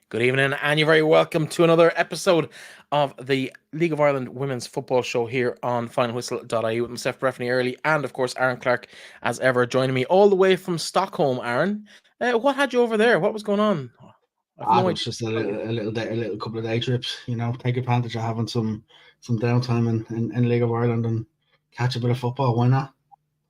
Good evening, and you're very welcome to another episode of the League of Ireland Women's Football Show here on finalwhistle.ie with myself, Breifne, Earley, and of course Aaron Clarke, as ever, joining me all the way from Stockholm. Aaron, what had you over there? What was going on? It was just a little couple of day trips. Take advantage of having some downtime in League of Ireland and catch a bit of football. Why not?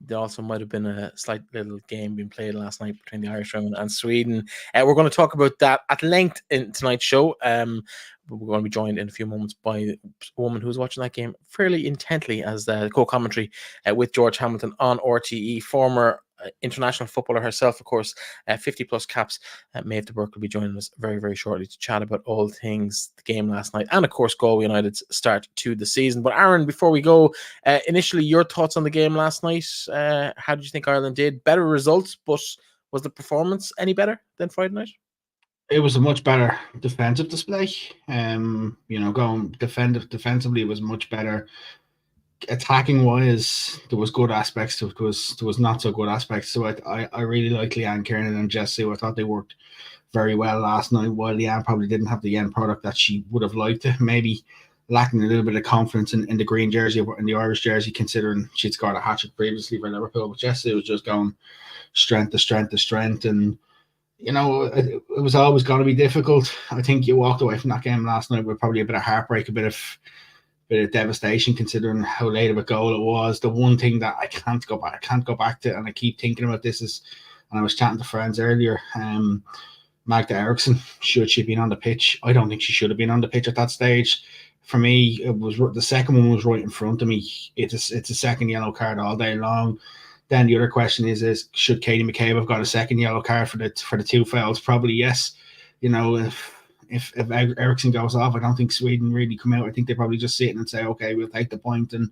There also might have been a slight little game being played last night between the Irish women and Sweden. We're going to talk about that at length in tonight's show. We're going to be joined in a few moments by a woman who's watching that game fairly intently as the co-commentary with George Hamilton on RTE, former international footballer herself, of course, 50 plus caps. Meabh de Burca will be joining us very, very shortly to chat about all things the game last night and, of course, Galway United's start to the season. But Aaron, before we go, initially your thoughts on the game last night. How did you think Ireland did? Better results, but was the performance any better than Friday night? It was a much better defensive display. Going defensively was much better. Attacking wise, there was good aspects. There was not so good aspects. So I really like Leanne Kiernan and Jess Sue. I thought they worked very well last night. While Leanne probably didn't have the end product that she would have liked to, maybe lacking a little bit of confidence in the green jersey or in the Irish jersey, considering she'd scored a hat-trick previously for Liverpool. But Jess Sue was just going strength to strength to strength, and it was always going to be difficult. I think you walked away from that game last night with probably a bit of heartbreak, a bit of devastation, considering how late of a goal it was. The one thing that I can't go back to, and I keep thinking about this, is, and I was chatting to friends earlier, Magda Eriksson, should she have been on the pitch? I don't think she should have been on the pitch at that stage. For me, it was the second one was right in front of me. It's a second yellow card all day long. Then the other question is should Katie McCabe have got a second yellow card for the two fouls? Probably yes. If Eriksson goes off, I don't think Sweden really come out. I think they probably just sit and say, okay, we'll take the point and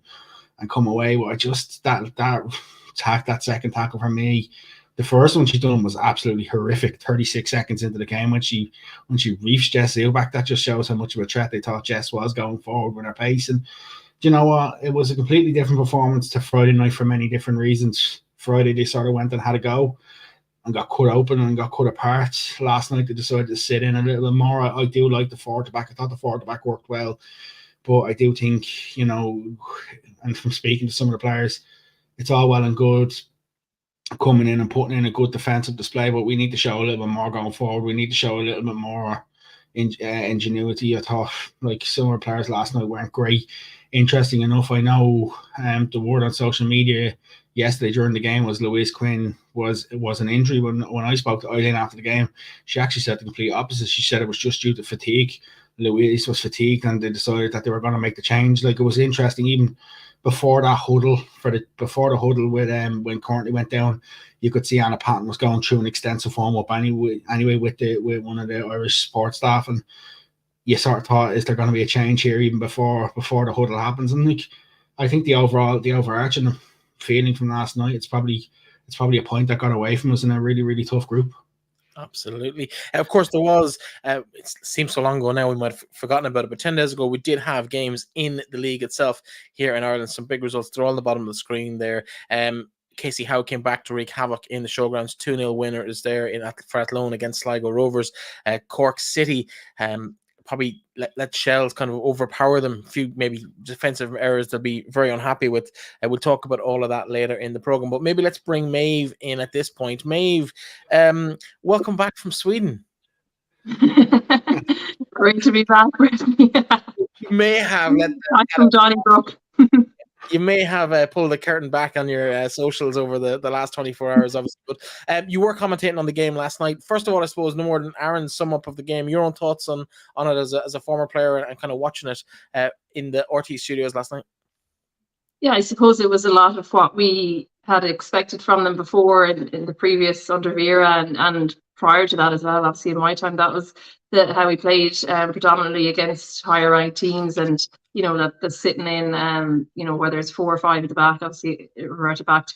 come away. But I just that second tackle for me, the first one she done was absolutely horrific. 36 seconds into the game when she reached Jess Hill back, that just shows how much of a threat they thought Jess was going forward with her pace. And do you know what? It was a completely different performance to Friday night for many different reasons. Friday they sort of went and had a go and got cut open and got cut apart. Last night they decided to sit in a little bit more. I do like the forward to back. I thought the forward to back worked well, but I do think, and from speaking to some of the players, it's all well and good coming in and putting in a good defensive display, but we need to show a little bit more going forward. We need to show a little bit more ingenuity. I thought like some of the players last night weren't great. Interesting enough, I know the word on social media yesterday during the game was Louise Quinn was an injury. When I spoke to Eileen after the game, she actually said the complete opposite. She said it was just due to fatigue. Louise was fatigued and they decided that they were going to make the change. Like, it was interesting, even before that huddle, before the huddle with when Courtney went down, you could see Anna Patton was going through an extensive warm-up anyway with one of the Irish sports staff, and you sort of thought, is there going to be a change here even before the huddle happens? And like, I think the overarching feeling from last night, it's probably a point that got away from us in a really, really tough group. Absolutely. Of course, there was, it seems so long ago now, we might have forgotten about it, but 10 days ago, we did have games in the league itself here in Ireland. Some big results. They're all on the bottom of the screen there. Casey Howe came back to wreak havoc in the showgrounds. 2-0 winner is there for Athlone against Sligo Rovers. Cork City probably let Shells kind of overpower them. A few maybe defensive errors they'll be very unhappy with. We'll talk about all of that later in the program. But maybe let's bring Meabh in at this point. Meabh, welcome back from Sweden. Great to be back with me. You may have back from Donnybrook. You may have pulled the curtain back on your socials over the last 24 hours, obviously. But you were commentating on the game last night. First of all, I suppose, no more than Aaron's sum up of the game, your own thoughts on it as a former player and kind of watching it in the RT studios last night. Yeah, I suppose it was a lot of what we had expected from them before in the previous under Vera and prior to that as well. Obviously, in my time, that was how we played predominantly against higher ranked teams, and that the sitting in, whether it's 4 or 5 at the back. Obviously, it reverted back to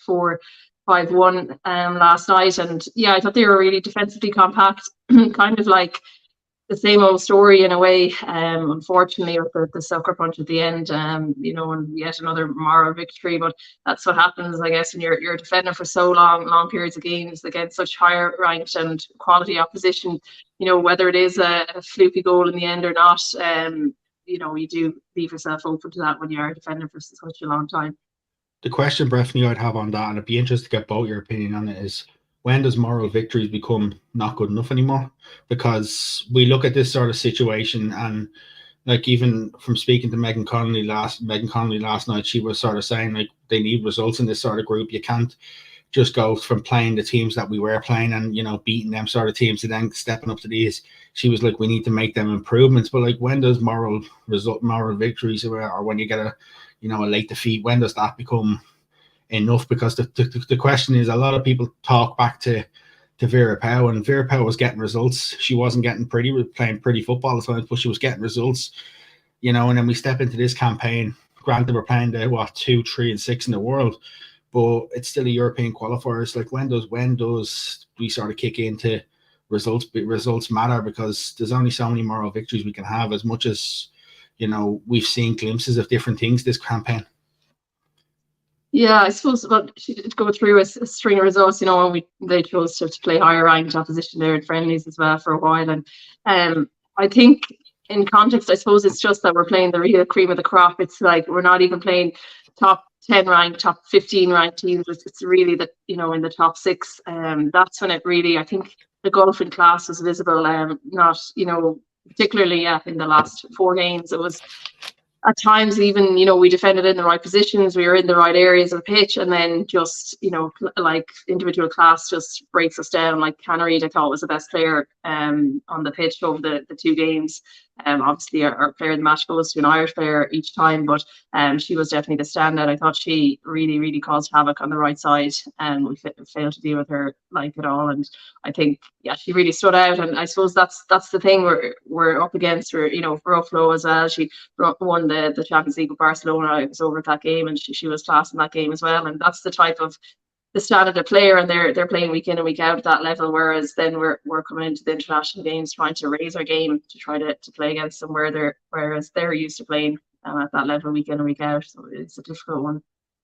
4-5-1 last night, and yeah, I thought they were really defensively compact, kind of like the same old story in a way, unfortunately, with the sucker punch at the end, and yet another moral victory. But that's what happens, I guess, when you're defending for so long periods of games against such higher ranked and quality opposition. Whether it is a fluky goal in the end or not, you do leave yourself open to that when you are defending for such a long time. The question, Breifne, I'd have on that, and I'd be interested to get both your opinion on it, is when does moral victories become not good enough anymore? Because we look at this sort of situation, and like even from speaking to Megan Connolly last night, she was sort of saying like they need results in this sort of group. You can't just go from playing the teams that we were playing and beating them sort of teams to then stepping up to these. She was like, we need to make them improvements. But like, when does moral victories, or when you get a late defeat, when does that become enough? Because the question is, a lot of people talk back to Vera Pauw, and Vera Pauw was getting results. She wasn't getting playing pretty football at times, but she was getting results, and then we step into this campaign. Granted, we're playing the 2, 3, and 6 in the world, but it's still a European qualifier. It's like, when does we sort of kick into results? Results matter, because there's only so many moral victories we can have, as much as we've seen glimpses of different things this campaign. Yeah, I suppose, but she did go through a string of results, when they chose to play higher ranked opposition there in friendlies as well for a while. And I think in context, I suppose it's just that we're playing the real cream of the crop. It's like we're not even playing top 10 ranked, top 15 ranked teams. It's really that, in the top 6. That's when it really, I think the gulf in class was visible, not, particularly in the last 4 games. It was at times even, we defended in the right positions, we were in the right areas of the pitch, and then just, like individual class just breaks us down. Like Canary, I thought, was the best player on the pitch over the 2 games. Obviously our player of the match goes to an Irish player each time, but she was definitely the standout. I thought she really, really caused havoc on the right side, and we failed to deal with her at all. And I think, she really stood out. And I suppose that's the thing we're up against. We're, Ruffalo as well. She won the Champions League with Barcelona. I was over at that game, and she was class in that game as well. And that's the type of the standard of player, and they're playing week in and week out at that level, whereas then we're coming into the international games trying to raise our game to try to play against them whereas they're used to playing at that level week in and week out. So it's a difficult one.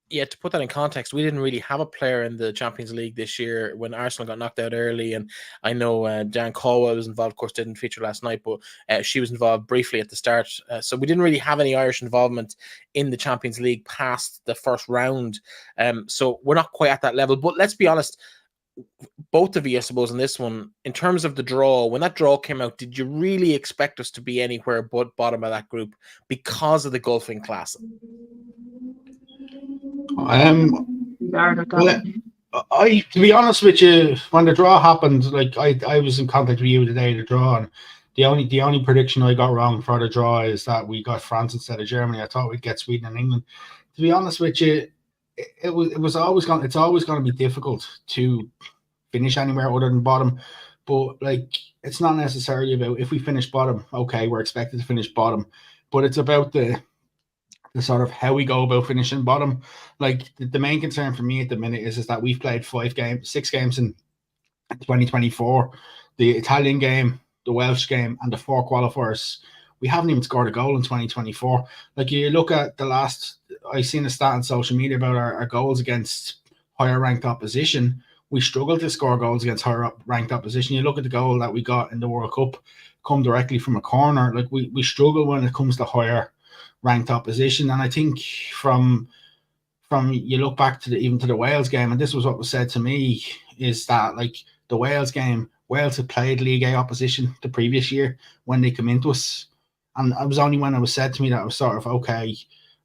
Yeah, to put that in context, we didn't really have a player in the Champions League this year when Arsenal got knocked out early. And I know Jan Caldwell was involved, of course, didn't feature last night, but she was involved briefly at the start. So we didn't really have any Irish involvement in the Champions League past the first round. So we're not quite at that level. But let's be honest, both of you, I suppose, in this one, in terms of the draw, when that draw came out, did you really expect us to be anywhere but bottom of that group because of the golfing class? Well, to be honest with you, when the draw happened, like I was in contact with you today, the draw, and the only prediction I got wrong for the draw is that we got France instead of Germany. I thought we'd get Sweden and England. To be honest with you, it's always going to be difficult to finish anywhere other than bottom. But like, it's not necessarily about if we finish bottom. Okay, we're expected to finish bottom, but it's about the sort of how we go about finishing bottom. Like the main concern for me at the minute is that we've played 6 games in 2024, the Italian game, the Welsh game, and the 4 qualifiers. We haven't even scored a goal in 2024. Like, you look at the last, I seen a stat on social media about our goals against higher ranked opposition. We struggled to score goals against higher ranked opposition. You look at the goal that we got in the World Cup, come directly from a corner. Like, we struggle when it comes to higher ranked opposition. And I think from you look back to even to the Wales game, and this was what was said to me, is that like the Wales game, Wales had played League A opposition the previous year when they come into us, and it was only when it was said to me that I was sort of, okay,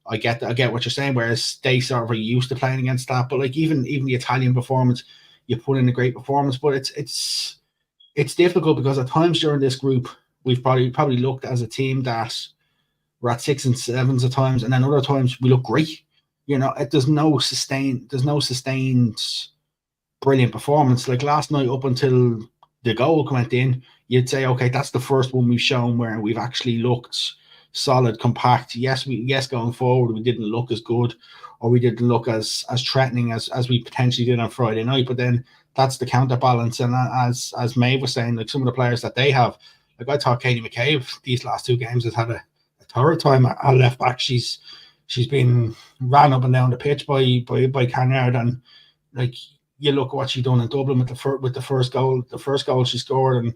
I get what you're saying, whereas they sort of are used to playing against that. But like even the Italian performance, you put in a great performance, but it's difficult because at times during this group we've probably looked as a team that we're at 6 and 7s at times, and then other times we look great. There's no sustained brilliant performance. Like last night, up until the goal went in, you'd say, okay, that's the first one we've shown where we've actually looked solid, compact. Yes, going forward, we didn't look as good, or we didn't look as threatening as we potentially did on Friday night. But then that's the counterbalance. And as Meabh was saying, like some of the players that they have, Like, I thought Katie McCabe these last 2 games has had a thorough time at left back. She's been ran up and down the pitch by Canyard, and like, you look at what she done in Dublin with the first goal she scored, and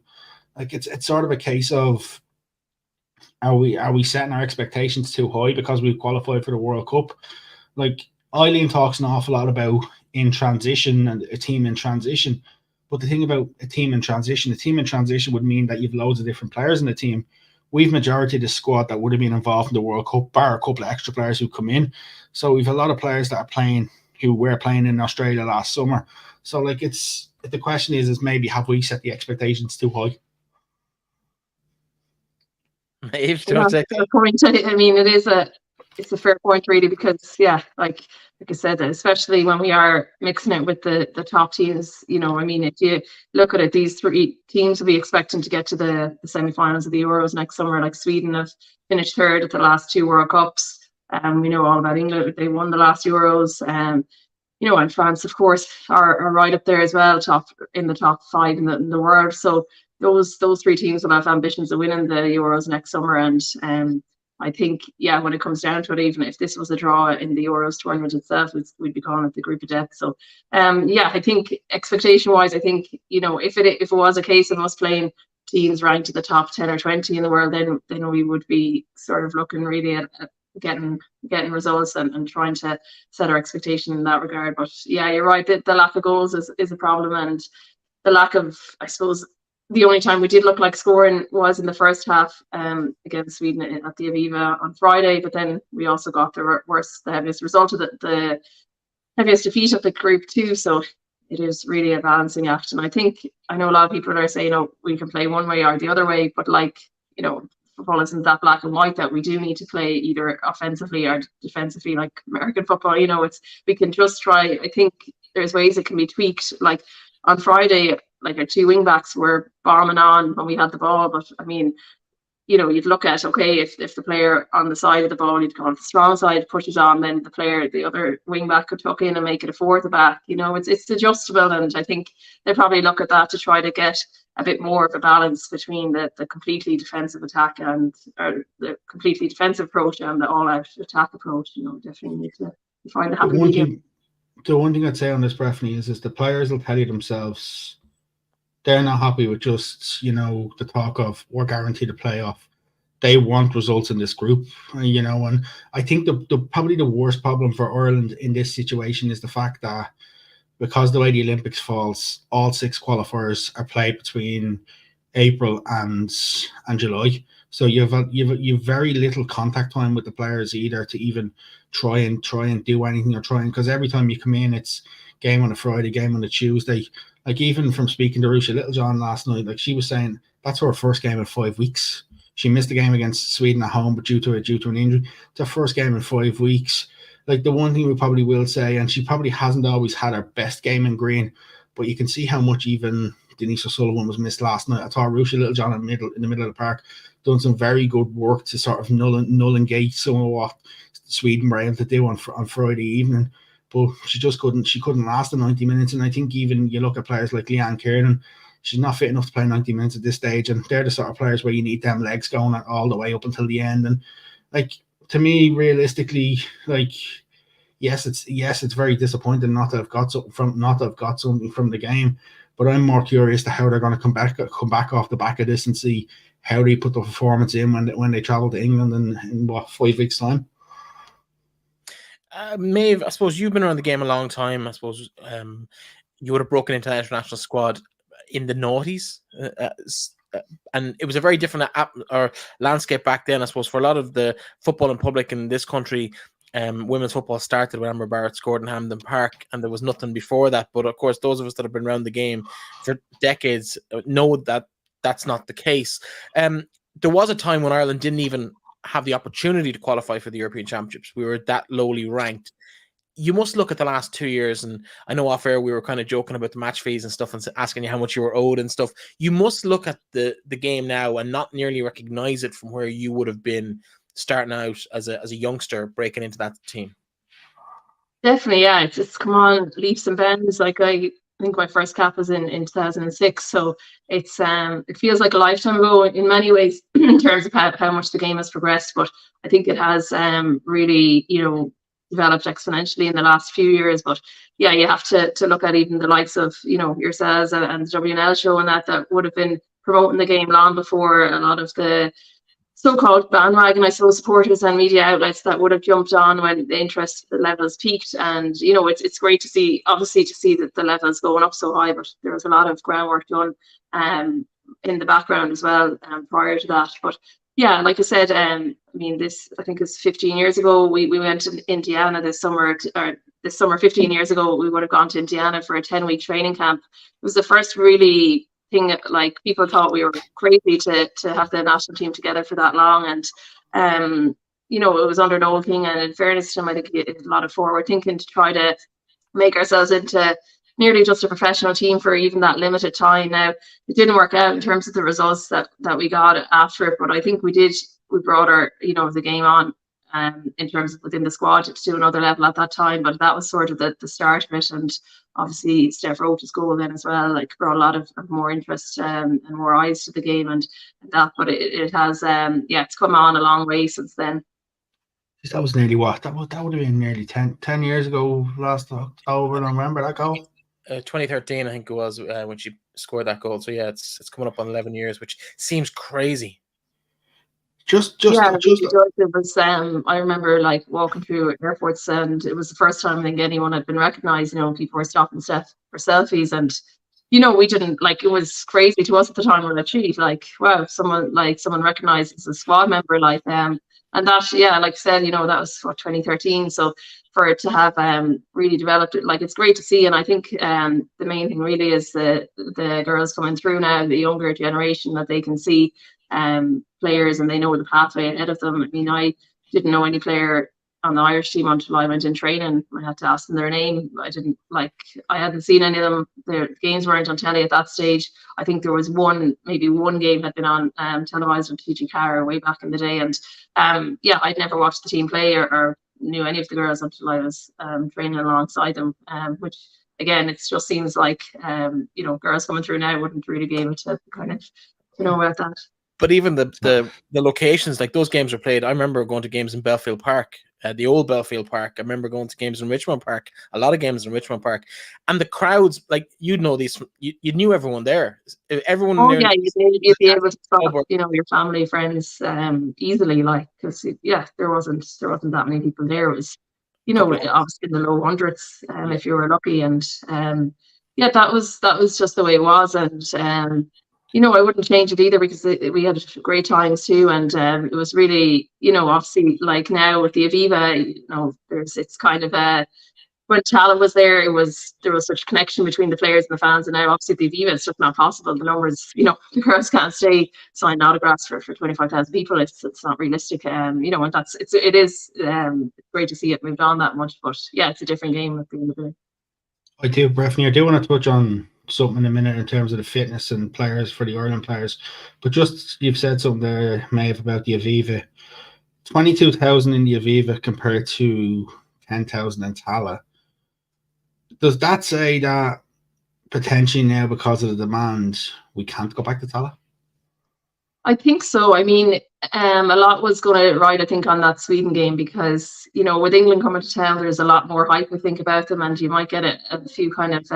like, it's sort of a case of, are we setting our expectations too high because we've qualified for the World Cup? Like, Eileen talks an awful lot about in transition and a team in transition. But the thing about a team in transition would mean that you've loads of different players in the team. We've majority of the squad that would have been involved in the World Cup, bar a couple of extra players who come in. So we've a lot of players that are playing who were playing in Australia last summer. So like, the question is maybe have we set the expectations too high? Meabh, do you want to take that? Point. I mean, it's a fair point, really, because like I said, especially when we are mixing it with the top teams, you know, I mean, if you look at it, these 3 teams will be expecting to get to the semi-finals of the Euros next summer. Like, Sweden have finished 3rd at the last 2 World Cups. We know all about England; they won the last Euros. You know, and France, of course, are right up there as well, in the top 5 in the world. So those 3 teams will have ambitions of winning the Euros next summer, and I think, when it comes down to it, even if this was a draw in the Euros tournament itself, we'd be calling it the group of death. So, I think expectation-wise, I think, you know, if it was a case of us playing teams ranked to the top 10 or 20 in the world, then we would be sort of looking really at getting results and trying to set our expectation in that regard. But you're right, the lack of goals is a problem, and the lack of, I suppose, the only time we did look like scoring was in the first half against Sweden at the Aviva on Friday. But then we also got the heaviest result of the heaviest defeat of the group too. So it is really a balancing act. And I know a lot of people are saying, oh, we can play one way or the other way. But like, you know, football isn't that black and white that we do need to play either offensively or defensively like American football. You know, we can just try. I think there's ways it can be tweaked. Like on Friday, like our 2 wing backs were bombing on when we had the ball, but I mean, you know, you'd look at, okay, if the player on the side of the ball, you'd call it the strong side, push it on, then the other wing back could tuck in and make it a 4 at the back. You know, it's adjustable, and I think they probably look at that to try to get a bit more of a balance between the completely defensive attack or the completely defensive approach and the all-out attack approach. You know, definitely need to find a happy medium. The one thing I'd say on this, Breifne, is the players will tell you themselves they're not happy with just, you know, the talk of we're guaranteed a playoff. They want results in this group, you know, and I think the probably the worst problem for Ireland in this situation is the fact that because the way the Olympics falls, all 6 qualifiers are played between April and July. So you've very little contact time with the players either to even try and do anything because every time you come in, it's game on a Friday, game on a Tuesday. Like, even from speaking to Rusha Littlejohn last night, like, she was saying that's her first game in 5 weeks. She missed the game against Sweden at home, but due to an injury. It's her first game in 5 weeks. Like, the one thing we probably will say, and she probably hasn't always had her best game in green, but you can see how much even Denise O'Sullivan was missed last night. I thought Rusha Littlejohn in the middle of the park done some very good work to sort of null and gate some of what Sweden were able to do on Friday evening. But she couldn't last the 90 minutes. And I think even you look at players like Leanne Kiernan, she's not fit enough to play 90 minutes at this stage. And they're the sort of players where you need them legs going all the way up until the end. And like, to me, realistically, like, yes, it's very disappointing not to have got something from the game. But I'm more curious to how they're going to come back off the back of this and see how they put the performance in when they travel to England in 5 weeks' time. Meabh, I suppose you've been around the game a long time. I suppose you would have broken into the international squad in the noughties, and it was a very different landscape back then. I suppose for a lot of the football in public in this country, women's football started when Amber Barrett scored in Hampden Park, and there was nothing before that. But of course, those of us that have been around the game for decades know that that's not the case. There was a time when Ireland didn't even have the opportunity to qualify for the European Championships. We were that lowly ranked. You must look at the last 2 years, and I know off air we were kind of joking about the match fees and stuff and asking you how much you were owed and stuff. You must look at the game now and not nearly recognize it from where you would have been starting out as a youngster breaking into that team. Definitely, yeah. It's come on leaps and bounds. Like I think my first cap was in 2006. So it's it feels like a lifetime ago in many ways in terms of how much the game has progressed. But I think it has really, developed exponentially in the last few years. But yeah, you have to look at even the likes of, yourselves and the WNL show and that would have been promoting the game long before a lot of the so-called bandwagon, I suppose, supporters and media outlets that would have jumped on when the interest levels peaked. And it's great to see, obviously, that the levels going up so high, but there was a lot of groundwork done in the background as well prior to that. But yeah, like I said, this I think is 15 years ago. We went to Indiana this summer, or this summer 15 years ago, we would have gone to Indiana for a 10-week training camp. It was the first really thing, like people thought we were crazy to have the national team together for that long. And it was under Noel King, and in fairness to him, I think he did a lot of forward thinking to try to make ourselves into nearly just a professional team for even that limited time. Now, it didn't work out in terms of the results that we got after it, but I think we brought our the game on in terms of within the squad to another level at that time. But that was sort of the start of it. And obviously Steph Roach's goal then as well, like, brought a lot of more interest and more eyes to the game and that. But it has it's come on a long way since then. That was nearly what? That would have been nearly 10 years ago, last October, November, that goal? 2013, I think it was, when she scored that goal. So yeah, it's coming up on 11 years, which seems crazy. It was. I remember like walking through airports, and it was the first time I think anyone had been recognised. People were stopping stuff for selfies, and we didn't, like, it was crazy to us at the time. We're like, gee, like, wow, someone recognised as a squad member, like, and that, yeah, like I said, that was 2013. So for it to have really developed it, like, it's great to see. And I think the main thing really is the girls coming through now, the younger generation, that they can see players and they know the pathway ahead of them. I mean, I didn't know any player on the Irish team until I went in training. I had to ask them their name. I hadn't seen any of them. Their games weren't on telly at that stage. I think there was maybe one game had been on televised on TG Carr way back in the day. And I'd never watched the team play or knew any of the girls until I was training alongside them, which again, it just seems like girls coming through now wouldn't really be able to kind of know about that. But even the locations, like, those games were played. I remember going to games in Belfield Park, the old Belfield Park. I remember going to games in Richmond Park, a lot of games in Richmond Park. And the crowds, like, you knew everyone there. Everyone. Oh, yeah, you'd be able to stop, your family, friends easily, like, because, there wasn't that many people there. It was, obviously in the low hundreds if you were lucky. And, that was just the way it was. And, I wouldn't change it either, because we had great times too. And it was really, obviously, like now with the Aviva, it's kind of when Tala was there, there was such connection between the players and the fans. And now obviously the Aviva, it's just not possible. The numbers, the girls can't stay signing autographs for 25,000 people. It's not realistic. And it is great to see it moved on that much. But yeah, it's a different game at the end of the day. I do, Breifne. I do want to touch on something in a minute in terms of the fitness and players for the Ireland players, but just, you've said something there, Meabh, about the Aviva. 22,000 in the Aviva compared to 10,000 in Tala. Does that say that potentially now, because of the demand, we can't go back to Tala? I think so. I mean, a lot was going to ride, I think, on that Sweden game, because with England coming to town, there's a lot more hype, I think, about them, and you might get a few kind of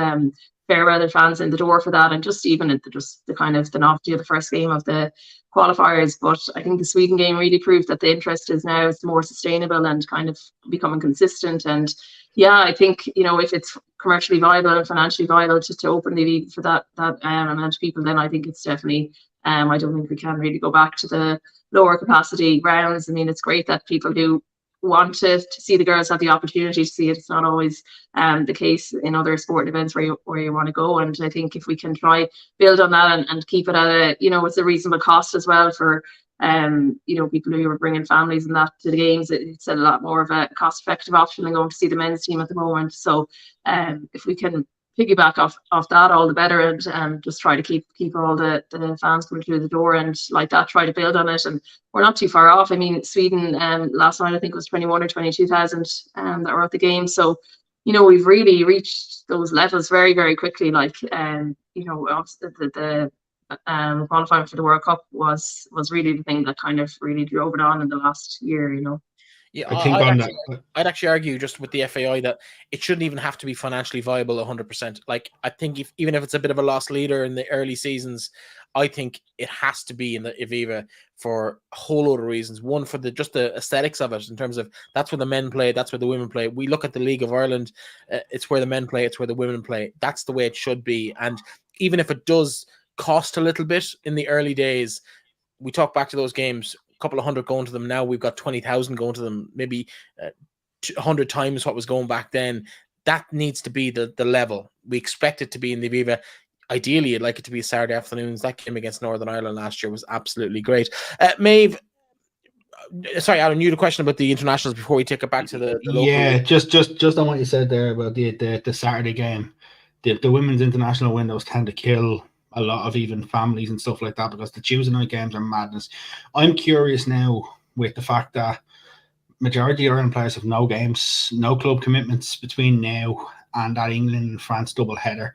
fair weather fans in the door for that, and just even the kind of the novelty of the first game of the qualifiers. But I think the Sweden game really proved that the interest is now more sustainable and kind of becoming consistent. And yeah, I think if it's commercially viable and financially viable to open the league for that amount of people, then I think it's definitely I don't think we can really go back to the lower capacity rounds. I mean, it's great that people do want to see the girls have the opportunity to see it. It's not always the case in other sport events where you want to go. And I think if we can try build on that and keep it at it's a reasonable cost as well for people who are bringing families and that to the games. It's a lot more of a cost effective option than going to see the men's team at the moment. So if we can piggyback off that, all the better, and just try to keep all the fans coming through the door, and like that, try to build on it. And we're not too far off. I mean, Sweden last night I think was 21 or 22,000 that were at the game. So we've really reached those levels very, very quickly. Like, the qualifying for the World Cup was really the thing that kind of really drove it on in the last year. Yeah, I think on that. I'd actually argue just with the FAI that it shouldn't even have to be financially viable 100%. Like, I think even if it's a bit of a lost leader in the early seasons, I think it has to be in the Aviva for a whole load of reasons. One, for just the aesthetics of it, in terms of that's where the men play, that's where the women play. We look at the League of Ireland, it's where the men play, it's where the women play. That's the way it should be. And even if it does cost a little bit in the early days, we talk back to those games, couple of hundred going to them. Now we've got 20,000 going to them, maybe 100 times what was going back then. That needs to be the level. We expect it to be in the Aviva. Ideally, I'd like it to be Saturday afternoons. That game against Northern Ireland last year was absolutely great. Maeve, sorry, Alan, you had a question about the internationals before we take it back to the local. Yeah, just on what you said there about the Saturday game. The women's international windows tend to kill a lot of even families and stuff like that, because the Tuesday night games are madness. I'm curious now, with the fact that majority of Ireland players have no games, no club commitments between now and that England and France double header,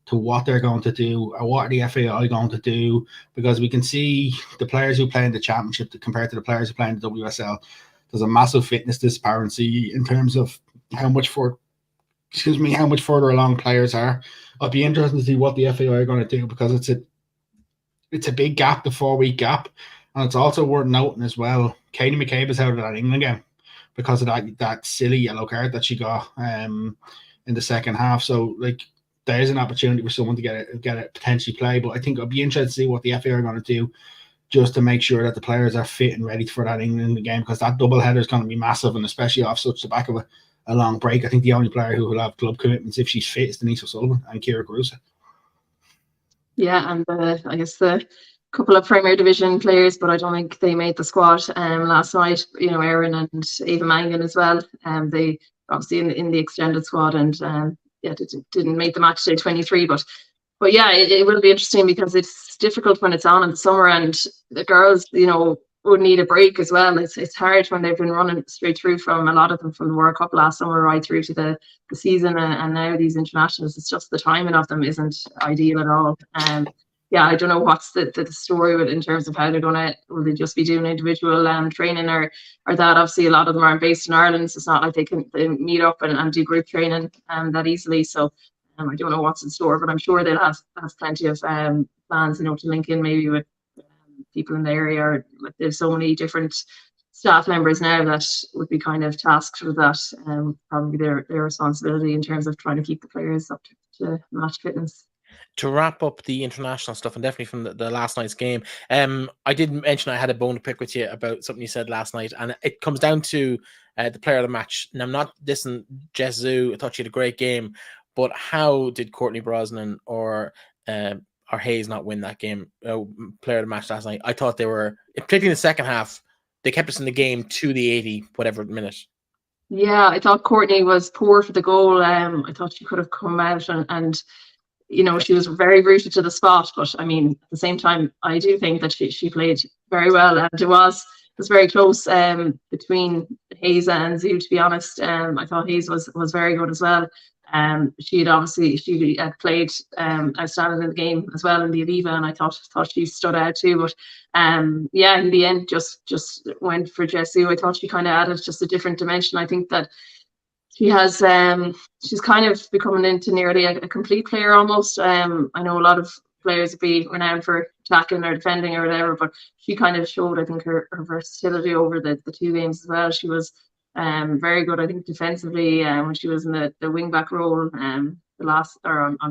to what they're going to do, or what are the FAI going to do, because we can see the players who play in the championship compared to the players who play in the WSL. There's a massive fitness disparity in terms of how much further along players are. I'd be interested to see what the FAI are going to do, because it's a big gap, the 4-week gap. And it's also worth noting as well, Katie McCabe is out of that England game because of that silly yellow card that she got in the second half. So, like, there is an opportunity for someone to get it potentially play. But I think I'd be interested to see what the FAI are going to do, just to make sure that the players are fit and ready for that England game, because that double header is going to be massive, and especially off such the back of a long break. I think the only player who will have club commitments if she's fit is Denise O'Sullivan and Ciara Carusa. Yeah, and I guess the couple of Premier Division players, but I don't think they made the squad last night. Erin and Ava Mangan as well. They obviously in the extended squad, and didn't make the match day 23. But yeah, it will be interesting, because it's difficult when it's on in the summer, and the girls, would need a break as well. It's hard when they've been running straight through, from a lot of them from the World Cup last summer right through to the season, and now these internationals. It's just the timing of them isn't ideal at all. I don't know what's the story in terms of how they're will they just be doing individual training, or that obviously a lot of them aren't based in Ireland, so it's not like they meet up and do group training that easily. So I don't know what's in store, but I'm sure they'll have plenty of plans, to link in maybe with people in the area. Or, like, there's so many different staff members now that would be kind of tasked with that, probably their responsibility in terms of trying to keep the players up to match fitness. To wrap up the international stuff, and definitely from the last night's game, I did mention I had a bone to pick with you about something you said last night, and it comes down to the player of the match. And I'm not dissing Jess Zhu. I thought she had a great game, but how did Courtney Brosnan or Hayes not win that game? Player of the match last night. I thought they were, particularly in the second half, they kept us in the game to the 80 whatever minute. Yeah, I thought Courtney was poor for the goal. I thought she could have come out and she was very rooted to the spot. But I mean, at the same time, I do think that she played very well, and it was very close between Hayes and Zhu, to be honest. I thought Hayes was very good as well. She had played outstanding in the game as well in the Aviva, and I thought she stood out too. But in the end, just went for Jess Zhu. I thought she kind of added just a different dimension. I think that she has she's kind of becoming into nearly a complete player almost. I know a lot of players would be renowned for attacking or defending or whatever, but she kind of showed, I think, her versatility over the two games as well. She was very good, I think, defensively when she was in the wing back role on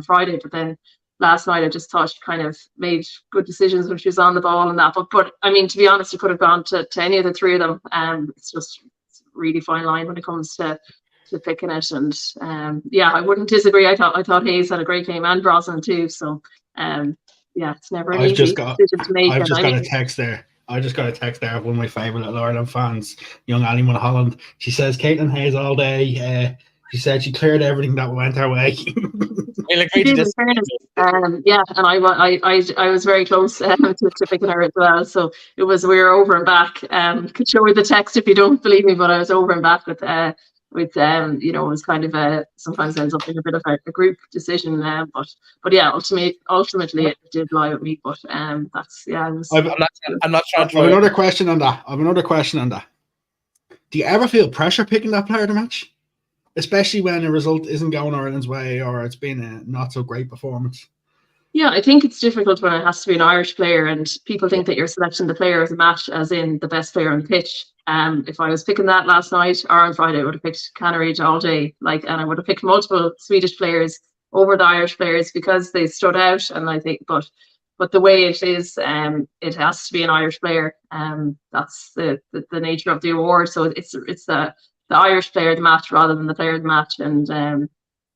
Friday. But then last night, I just thought she kind of made good decisions when she was on the ball and that. But I mean, to be honest, you could have gone to any of the three of them. It's just a really fine line when it comes to picking it. And I wouldn't disagree. I thought Hayes had a great game, and Brosnan too. So it's never an easy decision to make. I've just got a text there. I just got a text there of one of my favourite Little Ireland fans, young Ali Mulholland. She says, Caitlin Hayes all day. She said she cleared everything that went her way. And I was very close to picking her as well. So we were over and back. Could show you the text if you don't believe me, but I was over and back with with you know, it was kind of a sometimes ends up in a bit of a group decision. But yeah, ultimately it did lie with me. But that's yeah. I'm not trying to. I have another question on that. Do you ever feel pressure picking that player of the match, especially when a result isn't going Ireland's way or it's been a not so great performance? Yeah, I think it's difficult when it has to be an Irish player and people think that you're selecting the player of the match as in the best player on the pitch. If I was picking that last night or on Friday, I would have picked Canary all day. And I would have picked multiple Swedish players over the Irish players because they stood out. And I think, but the way it is, it has to be an Irish player. That's the nature of the award. So it's the Irish player of the match rather than the player of the match. And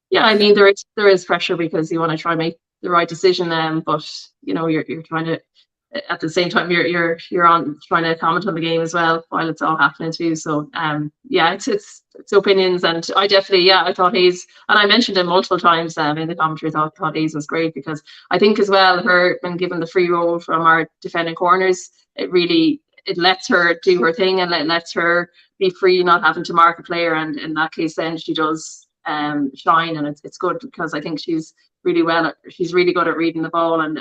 yeah, I mean there is pressure because you want to try and make the right decision, but you know you're trying to at the same time you're on trying to comment on the game as well while it's all happening too. So yeah, it's opinions, and I definitely I thought Hayes, and I mentioned him multiple times in the commentary. Thought Hayes was great because I think as well her when given the free role from our defending corners, it lets her do her thing and lets her be free, not having to mark a player, and in that case then she does shine, and it's good because I think she's really good at reading the ball and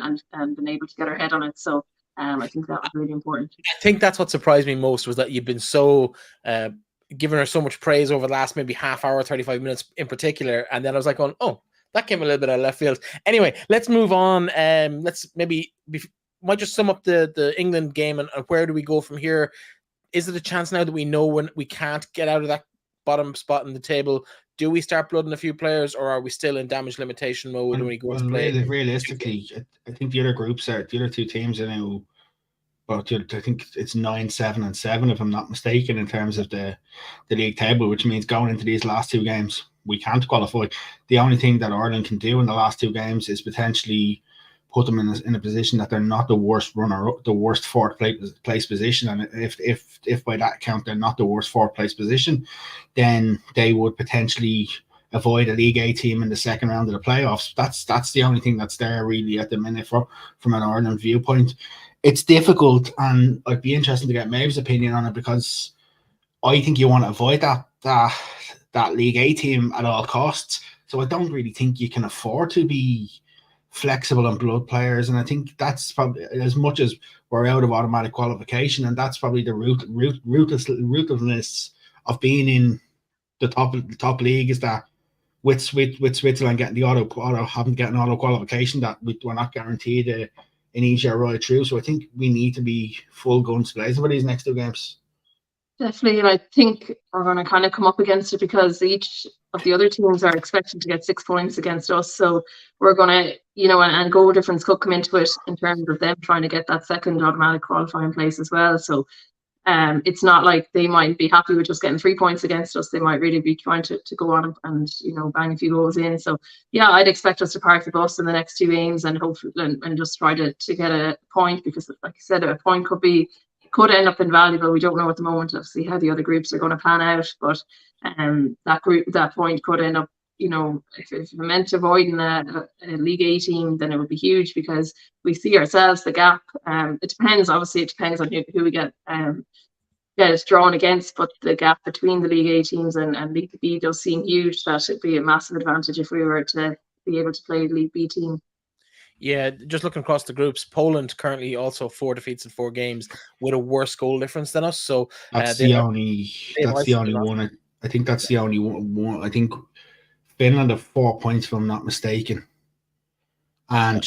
been able to get her head on it. So I think that was really important. I think that's what surprised me most was that you've been so giving her so much praise over the last maybe half hour, 35 minutes in particular, and then I was like, oh, that came a little bit out of left field. Anyway, let's move on. Let's might just sum up the England game and where do we go from here? Is it a chance now that we know when we can't get out of that bottom spot in the table? Do we start blooding a few players, or are we still in damage limitation mode when we go to play? Realistically, I think the other two teams are now. Well, I think it's 9, 7, and 7, if I'm not mistaken, in terms of the league table, which means going into these last two games, we can't qualify. The only thing that Ireland can do in the last two games is potentially put them in a position that they're not the worst runner-up, the worst fourth place position. And if by that count they're not the worst fourth place position, then they would potentially avoid a League A team in the second round of the playoffs. That's the only thing that's there really at the minute from an Ireland viewpoint. It's difficult, and I'd be interested to get Meabh's opinion on it because I think you want to avoid that League A team at all costs. So I don't really think you can afford to be flexible and blood players, and I think that's probably as much as we're out of automatic qualification, and that's probably the rootlessness of being in the top league is that with Switzerland getting the auto qualification, that we're not guaranteed an easier ride through. So I think we need to be full guns blazing for these next two games. Definitely, and I think we're going to kind of come up against it because each of the other teams are expected to get 6 points against us. So we're going to, and goal difference could come into it in terms of them trying to get that second automatic qualifying place as well. So it's not like they might be happy with just getting 3 points against us. They might really be trying to go on and bang a few goals in. So yeah, I'd expect us to park the bus in the next two games and hopefully and just try to get a point, because like I said, a point could end up invaluable. We don't know at the moment, obviously, how the other groups are going to pan out, but that point could end up, if it meant avoiding a League A team, then it would be huge because we see ourselves the gap. It depends on who we get drawn against, but the gap between the League A teams and League B does seem huge. That would be a massive advantage if we were to be able to play the League B team. Yeah, just looking across the groups, Poland currently also 4 defeats in 4 games with a worse goal difference than us. So that's the only one. I think that's the only one. I think Finland have 4 points, if I'm not mistaken, and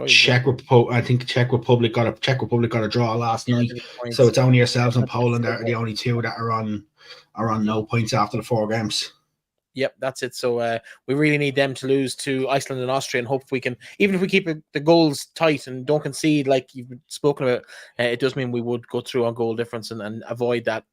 Czech Republic got a draw last night. So it's only yourselves and Poland that are the only two that are on no points after the 4 games. Yep, that's it. So we really need them to lose to Iceland and Austria, and hope we can, even if we keep the goals tight and don't concede like you've spoken about, it does mean we would go through on goal difference and avoid that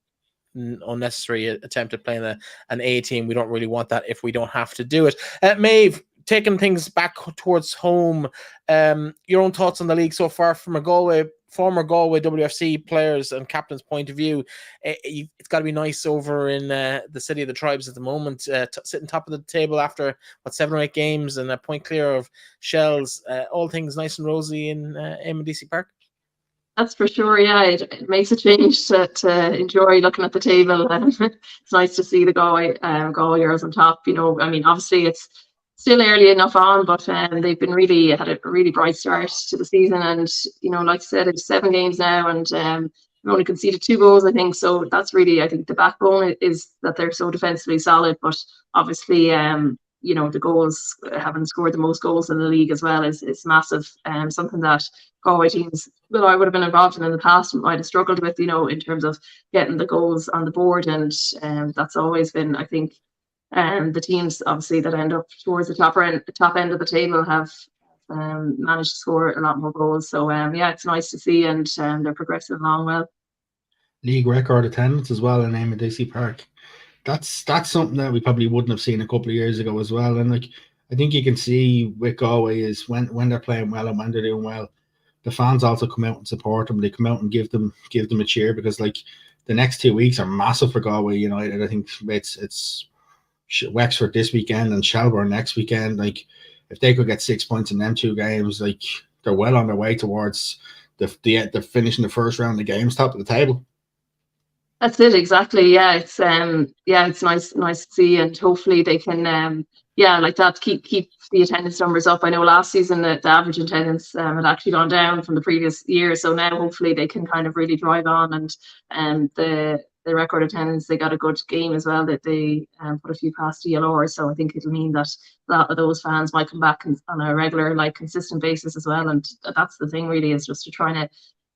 unnecessary attempt at playing an A team. We don't really want that if we don't have to do it. Meabh, taking things back towards home, your own thoughts on the league so far from a former Galway WFC players and captain's point of view. It's got to be nice over in the city of the tribes at the moment, sitting top of the table after 7 or 8 games and a point clear of Shells. All things nice and rosy in DC Park. That's for sure. Yeah, it makes a change to enjoy looking at the table. It's nice to see the Galway girls on top. I mean, obviously it's still early enough on, but they've been had a really bright start to the season. And like I said, it's 7 games now, and we've only conceded 2 goals, I think. So that's really, I think, the backbone is that they're so defensively solid. But obviously, the goals, having scored the most goals in the league as well is massive. Something that Galway teams that I would have been involved in the past might have struggled with, in terms of getting the goals on the board. And that's always been, I think, the teams obviously that end up towards the top end of the table have managed to score a lot more goals. So it's nice to see, and they're progressing along well. League record attendance as well in Meabh de Burca. That's something that we probably wouldn't have seen a couple of years ago as well. And I think you can see with Galway is when they're playing well and when they're doing well, the fans also come out and support them. They come out and give them a cheer, because the next 2 weeks are massive for Galway United. I think it's Wexford this weekend and Shelbourne next weekend. If they could get 6 points in them 2 games, they're well on their way towards the finishing the first round of the games, top of the table. That's it, exactly. Yeah, it's nice to see, and hopefully they can keep the attendance numbers up. I know last season the average attendance had actually gone down from the previous year, so now hopefully they can kind of really drive on, and the record attendance, they got a good game as well, that they put a few past the LOI, so I think it'll mean that a lot of those fans might come back on a regular, consistent basis as well. And that's the thing, really, is just to try to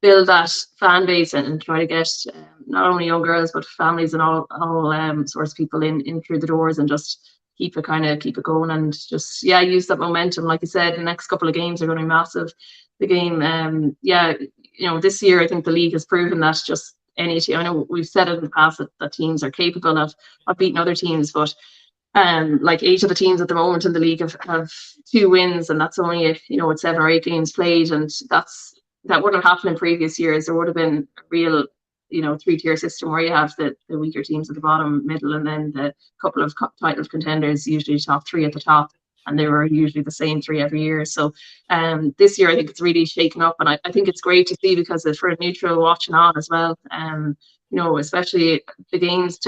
build that fan base and try to get not only young girls but families and all sorts of people in through the doors, and just keep it going, and just use that momentum. Like I said, the next couple of games are going to be massive. The game, this year I think the league has proven that just any team. I know we've said it in the past that teams are capable of beating other teams, but 8 of the teams at the moment in the league have 2 wins, and that's only it's 7 or 8 games played, and that wouldn't have happened in previous years. There would have been a real 3-tier system where you have the weaker teams at the bottom, middle, and then the couple of title contenders, usually top 3 at the top, and they were usually the same 3 every year. So this year I think it's really shaken up, and I think it's great to see, because for a neutral watching on as well, especially the games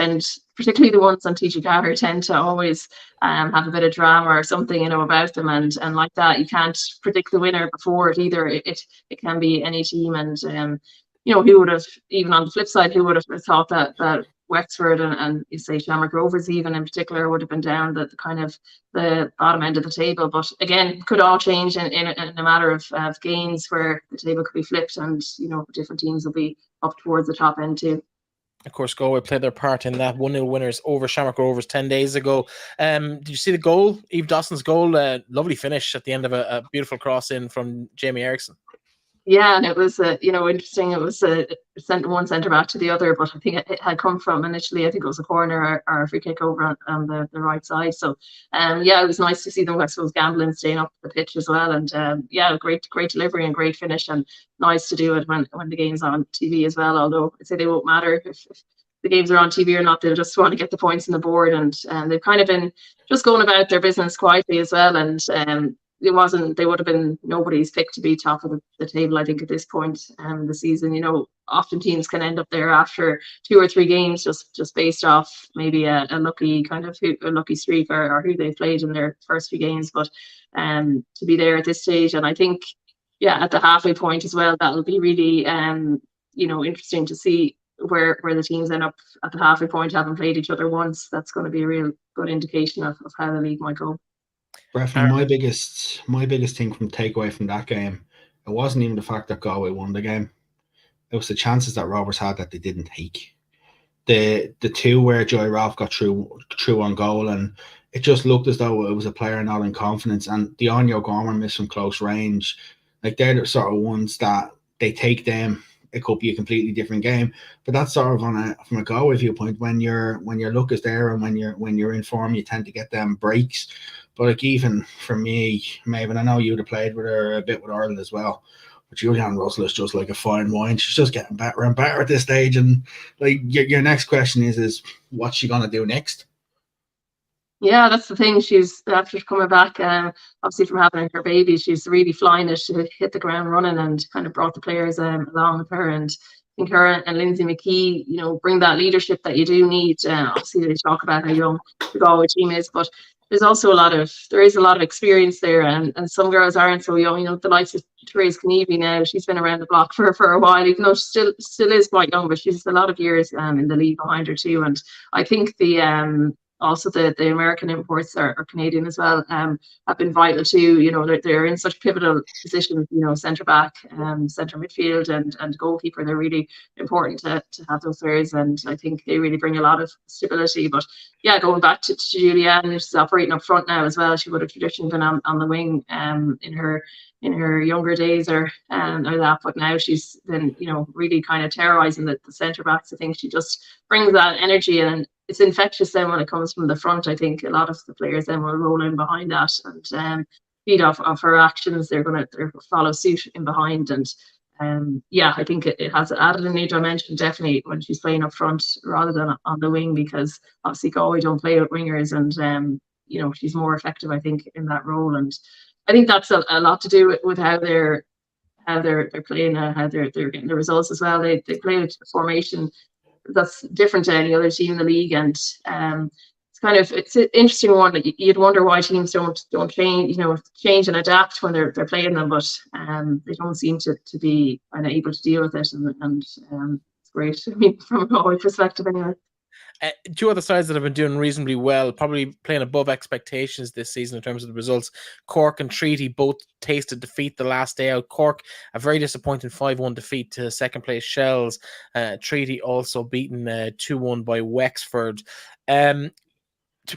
particularly the ones on TG4, tend to always have a bit of drama or something about them, and like that you can't predict the winner before it either. It can be any team, and who would have, even on the flip side, who would have thought that Wexford and you say Shamrock Rovers even in particular would have been down the kind of the bottom end of the table. But again, could all change in a matter of games, where the table could be flipped, and different teams will be up towards the top end too. Of course, Galway played their part in that 1-0 winners over Shamrock Rovers 10 days ago. Did you see the goal? Eve Dawson's goal, lovely finish at the end of a beautiful cross in from Jamie Erickson. Yeah, and it was interesting. It was one centre back to the other, but I think it had come from initially, I think it was a corner or a free kick over on the right side. So it was nice to see them, I suppose, gambling, staying up the pitch as well. And great delivery and great finish, and nice to do it when the game's on TV as well. Although I'd say they won't matter if the games are on TV or not, they'll just want to get the points on the board, and they've kind of been just going about their business quietly as well. And they would have been nobody's pick to be top of the table, I think, at this point the season. Often teams can end up there after 2 or 3 games, just based off maybe a lucky streak or who they've played in their first few games. But to be there at this stage, and I think at the halfway point as well, that'll be really interesting to see where the teams end up at the halfway point, having played each other once. That's going to be a real good indication of how the league might go. Breifne, my biggest thing from takeaway from that game, it wasn't even the fact that Galway won the game. It was the chances that Rovers had that they didn't take. The 2 where Joy Ralph got through on goal, and it just looked as though it was a player not in confidence. And the Anya Gorman missed from close range. They're the sort of ones that they take them, it could be a completely different game. But that's sort of from a Galway viewpoint, when your luck is there and when you're in form, you tend to get them breaks. But even for me, Meabh, and I know you'd have played with her a bit with Earley as well, but Julianne Russell is just like a fine wine. She's just getting better and better at this stage. And your next question is what's she gonna do next? Yeah, that's the thing. She's after coming back, obviously from having her baby, she's really flying it. She hit the ground running and kind of brought the players along with her. And I think her and Lindsay McKee, bring that leadership that you do need. Obviously, they talk about how young the Galway team is, but there's also there is a lot of experience there, and some girls aren't so young. The likes of Therese Knievy now, she's been around the block for a while, even though she still is quite young, but she's a lot of years in the league behind her too. And I think also the American imports are Canadian as well, have been vital too. They're in such pivotal positions, centre back, centre midfield and goalkeeper. They're really important to have those players, and I think they really bring a lot of stability. But yeah, going back to Julianne, who's operating up front now as well. She would have traditionally been on the wing in her younger days or that, but now she's been really kind of terrorizing the centre backs. I think she just brings that energy, and it's infectious then when it comes from the front. I think a lot of the players then will roll in behind that and feed off her actions. They're going to follow suit in behind. And I think it has added a new dimension definitely when she's playing up front rather than on the wing, because obviously Galway don't play with wingers, and she's more effective, I think, in that role. And I think that's a lot to do with how they're playing, how they're getting the results as well. They play a formation that's different to any other team in the league, and it's an interesting one. You'd wonder why teams don't change and adapt when they're playing them, but they don't seem to be kind of able to deal with it, and it's great. I mean, from a Galway perspective, anyway. Two other sides that have been doing reasonably well, probably playing above expectations this season in terms of the results. Cork and Treaty both tasted defeat the last day out. Cork, a very disappointing 5-1 defeat to second place Shells. Treaty also beaten 2-1 by Wexford.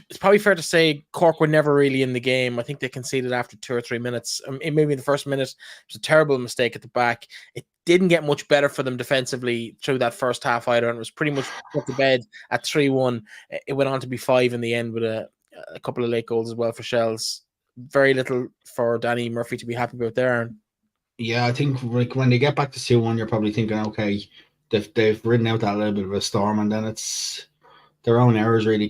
It's probably fair to say Cork were never really in the game. I think they conceded after 2 or 3 minutes. Maybe in the first minute, it was a terrible mistake at the back. It didn't get much better for them defensively through that first half either, and it was pretty much put to bed at 3-1. It went on to be 5 in the end with a couple of late goals as well for Shells. Very little for Danny Murphy to be happy about there. Yeah, I think when they get back to 2-1, you're probably thinking, okay, they've ridden out that little bit of a storm, and then it's their own errors really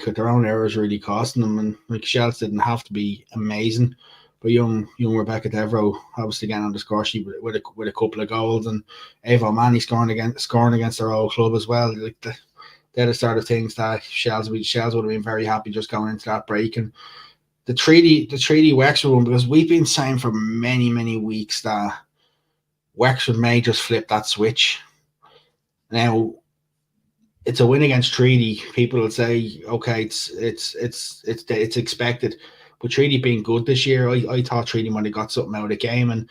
costing them. And Shells didn't have to be amazing, but young Rebecca Devereux obviously getting on the score sheet with a couple of goals, and Ava O'Mahony scoring against their old club as well. They're the sort of things that Shells would have been very happy just going into that break. And the Treaty Wexford one, because we've been saying for many weeks that Wexford may just flip that switch. Now, it's a win against Treaty. People will say, okay, it's expected. But Treaty being good this year, I thought Treaty might have got something out of the game, and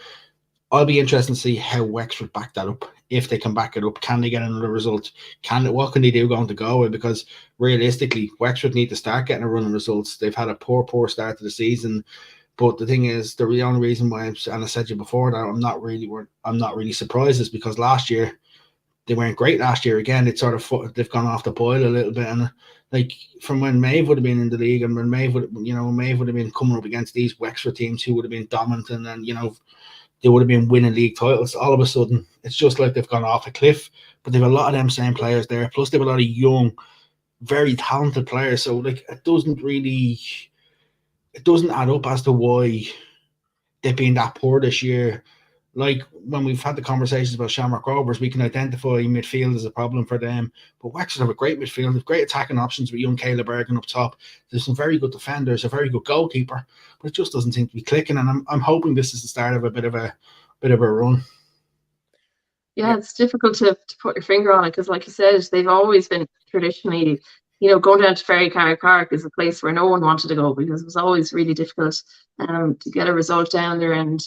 I'll be interested to see how Wexford back that up. If they can back it up, can they get another result? What can they do going to Galway? Because realistically, Wexford need to start getting a run of results. They've had a poor start to the season. But the thing is, the only reason why, and I said to you before, that I'm not really surprised is because last year they weren't great. Last year again, they've gone off the boil a little bit, and like from when Meabh would have been in the league, and when Meabh would have been coming up against these Wexford teams who would have been dominant, and then they would have been winning league titles. All of a sudden, it's just like they've gone off a cliff. But they've a lot of them same players there, plus they have a lot of young, very talented players. So it doesn't add up as to why they've been that poor this year. Like when we've had the conversations about Shamrock Rovers, we can identify midfield as a problem for them. But Wexford have a great midfield, they've great attacking options with young Kayla Bergen up top. There's some very good defenders, a very good goalkeeper, but it just doesn't seem to be clicking. And I'm hoping this is the start of a bit of a run. Yeah, it's difficult to put your finger on it because, like you said, they've always been traditionally, going down to Ferrycarrig Park is a place where no one wanted to go because it was always really difficult to get a result down there. And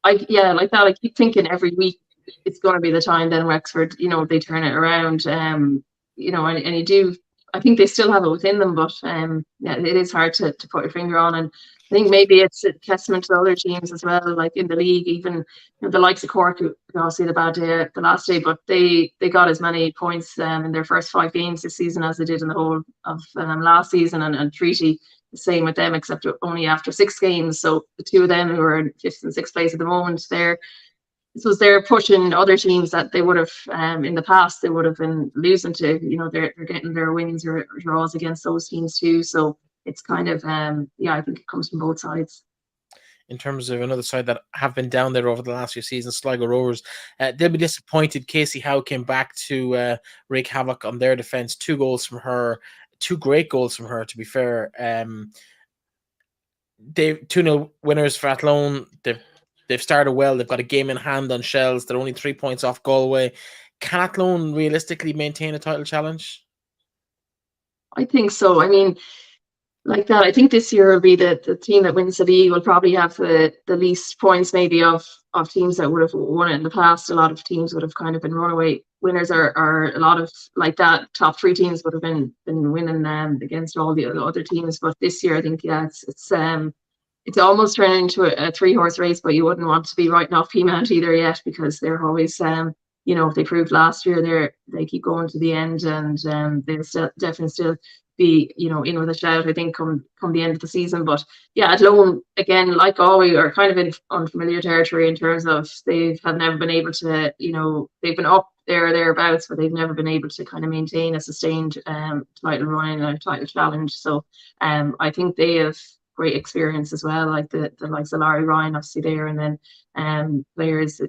like that, I keep thinking every week it's going to be the time then Wexford, they turn it around. And you do. I think they still have it within them, but it is hard to put your finger on. And I think maybe it's a testament to other teams as well, like in the league, even the likes of Cork, who obviously had a bad day the last day, but they got as many points in their first 5 games this season as they did in the whole of last season, and Treaty the same with them, except only after 6 games. So the two of them who are in 5th and 6th place at the moment, they're pushing other teams that they would have in the past they would have been losing to. They're getting their wins or draws against those teams too. So it's kind of I think it comes from both sides. In terms of another side that have been down there over the last few seasons, Sligo Rovers, they'll be disappointed. Casey Howe came back to wreak havoc on their defence. 2 goals from her, 2 great goals from her, to be fair. They've 2-0 winners for Athlone. They've started well. They've got a game in hand on Shells. They're only 3 points off Galway. Can Athlone realistically maintain a title challenge? I think so. I mean, like that, I think this year will be the team that wins the league will probably have the least points maybe of teams that would have won it in the past. A lot of teams would have kind of been runaway winners, or a lot of like that top 3 teams would have been winning against all the other teams. But this year, I think it's almost turned into a 3-horse race, but you wouldn't want to be writing off Peamount either yet, because they're always they proved last year they keep going to the end, and they'll definitely still be in with a shout, I think, come the end of the season. But yeah, Athlone, again, like Galway, are kind of in unfamiliar territory in terms of have never been able to, they've been up there or thereabouts, but they've never been able to kind of maintain a sustained title run and a title challenge. So I think they have great experience as well, like the likes of Larry Ryan obviously there, and then players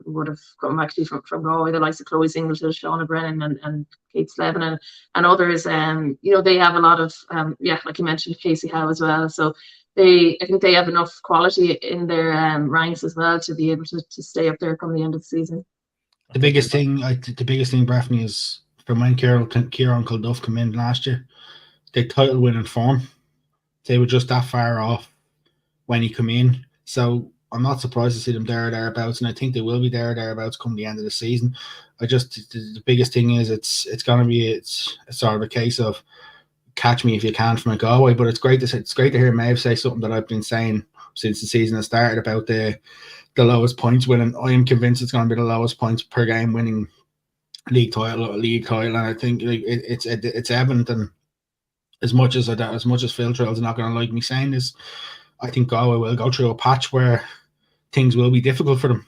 would have come actually from Galway, the likes of Chloe Singleton, Shauna Brennan and Kate Slevin and others. They have a lot of like you mentioned, Casey Howe as well. So I think they have enough quality in their ranks as well to be able to stay up there come the end of the season. The biggest thing, Breifne, is from when Kieran Kilduff came in last year, they title winning form. They were just that far off when he came in. So I'm not surprised to see them there or thereabouts, and I think they will be there or thereabouts come the end of the season. The biggest thing is it's going to be sort of a case of catch me if you can from a Galway. But it's great to hear Meabh say something that I've been saying since the season has started about the lowest points winning. I am convinced it's going to be the lowest points per game winning league title, and I think it's evident. And as much as Phil Trail's not going to like me saying this, I think Galway will go through a patch where things will be difficult for them,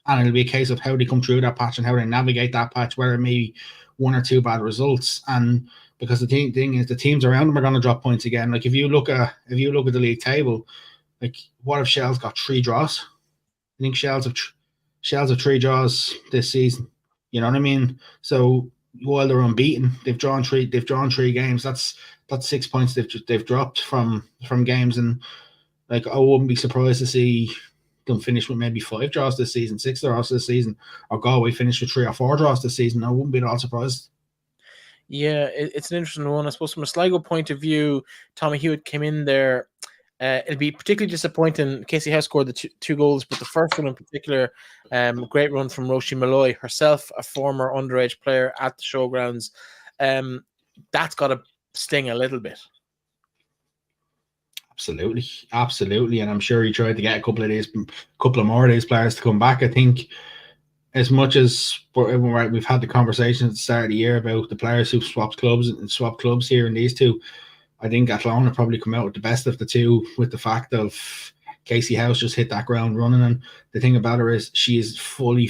and it'll be a case of how they come through that patch and how they navigate that patch, where it may be 1 or 2 bad results. And because the thing is, the teams around them are going to drop points again. Like if you look at the league table, like what if Shells got 3 draws? I think Shells have 3 draws this season. You know what I mean? So while they're unbeaten, they've drawn 3 games. That's 6 points they've dropped from games. And like I wouldn't be surprised to see them finish with maybe 5 draws this season, 6 draws this season, or Galway finish with 3 or 4 draws this season. I wouldn't be at all surprised. Yeah, it's an interesting one. I suppose from a Sligo point of view, Tommy Hewitt came in there. It'll be particularly disappointing. Casey Howe scored the 2 goals, but the first one in particular, great run from Roisin Malloy, herself a former underage player at the showgrounds. That's got to sting a little bit. Absolutely, and I'm sure he tried to get a couple of more of these players to come back. I think as much as we've had the conversation at the start of the year about the players who've swapped clubs here, and these two, I think Athlone have probably come out with the best of the two, with the fact of Casey Howe's just hit that ground running. And the thing about her is she is fully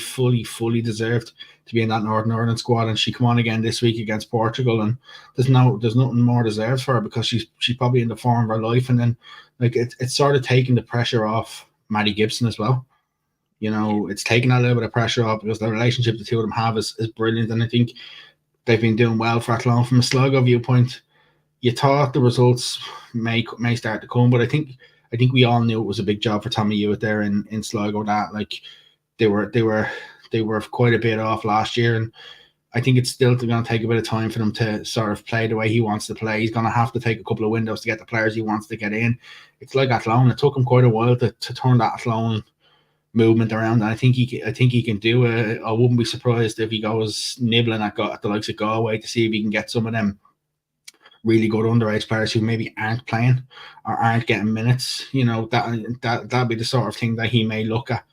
deserved to be in that Northern Ireland squad, and she come on again this week against Portugal, and there's nothing more deserved for her, because she's probably in the form of her life. And then like it's sort of taking the pressure off Maddie Gibson as well. It's taking a little bit of pressure off, because the relationship the two of them have is brilliant, and I think they've been doing well for Athlone. From a Sligo viewpoint, you thought the results may start to come, but I think we all knew it was a big job for Tommy Hewitt there in Sligo, that like they were quite a bit off last year, and I think it's still going to take a bit of time for them to sort of play the way he wants to play. He's going to have to take a couple of windows to get the players he wants to get in. It's like Athlone. It took him quite a while to turn that Athlone movement around, and I think he can do it. I wouldn't be surprised if he goes nibbling at the likes of Galway to see if he can get some of them really good underage players who maybe aren't playing or aren't getting minutes. That'd be the sort of thing that he may look at.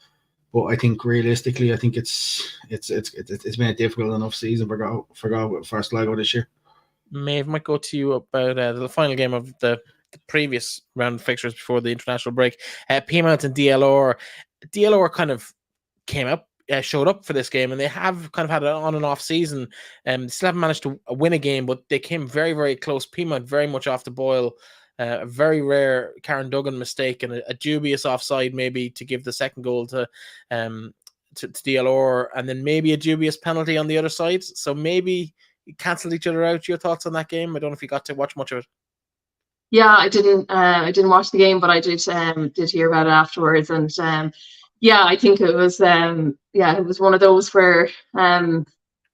But I think realistically, I think it's been a difficult enough season for Sligo this year. Meabh, might go to you about the final game of the previous round of fixtures before the international break. Peamount and DLR kind of came up showed up for this game, and they have kind of had an on and off season. Still haven't managed to win a game, but they came very, very close. Peamount very much off the boil. A very rare Karen Duggan mistake and a dubious offside maybe to give the second goal to DLR, and then maybe a dubious penalty on the other side. So maybe cancelled each other out. Your thoughts on that game? I don't know if you got to watch much of it. Yeah, I didn't watch the game, but I did hear about it afterwards, and yeah, I think it was it was one of those where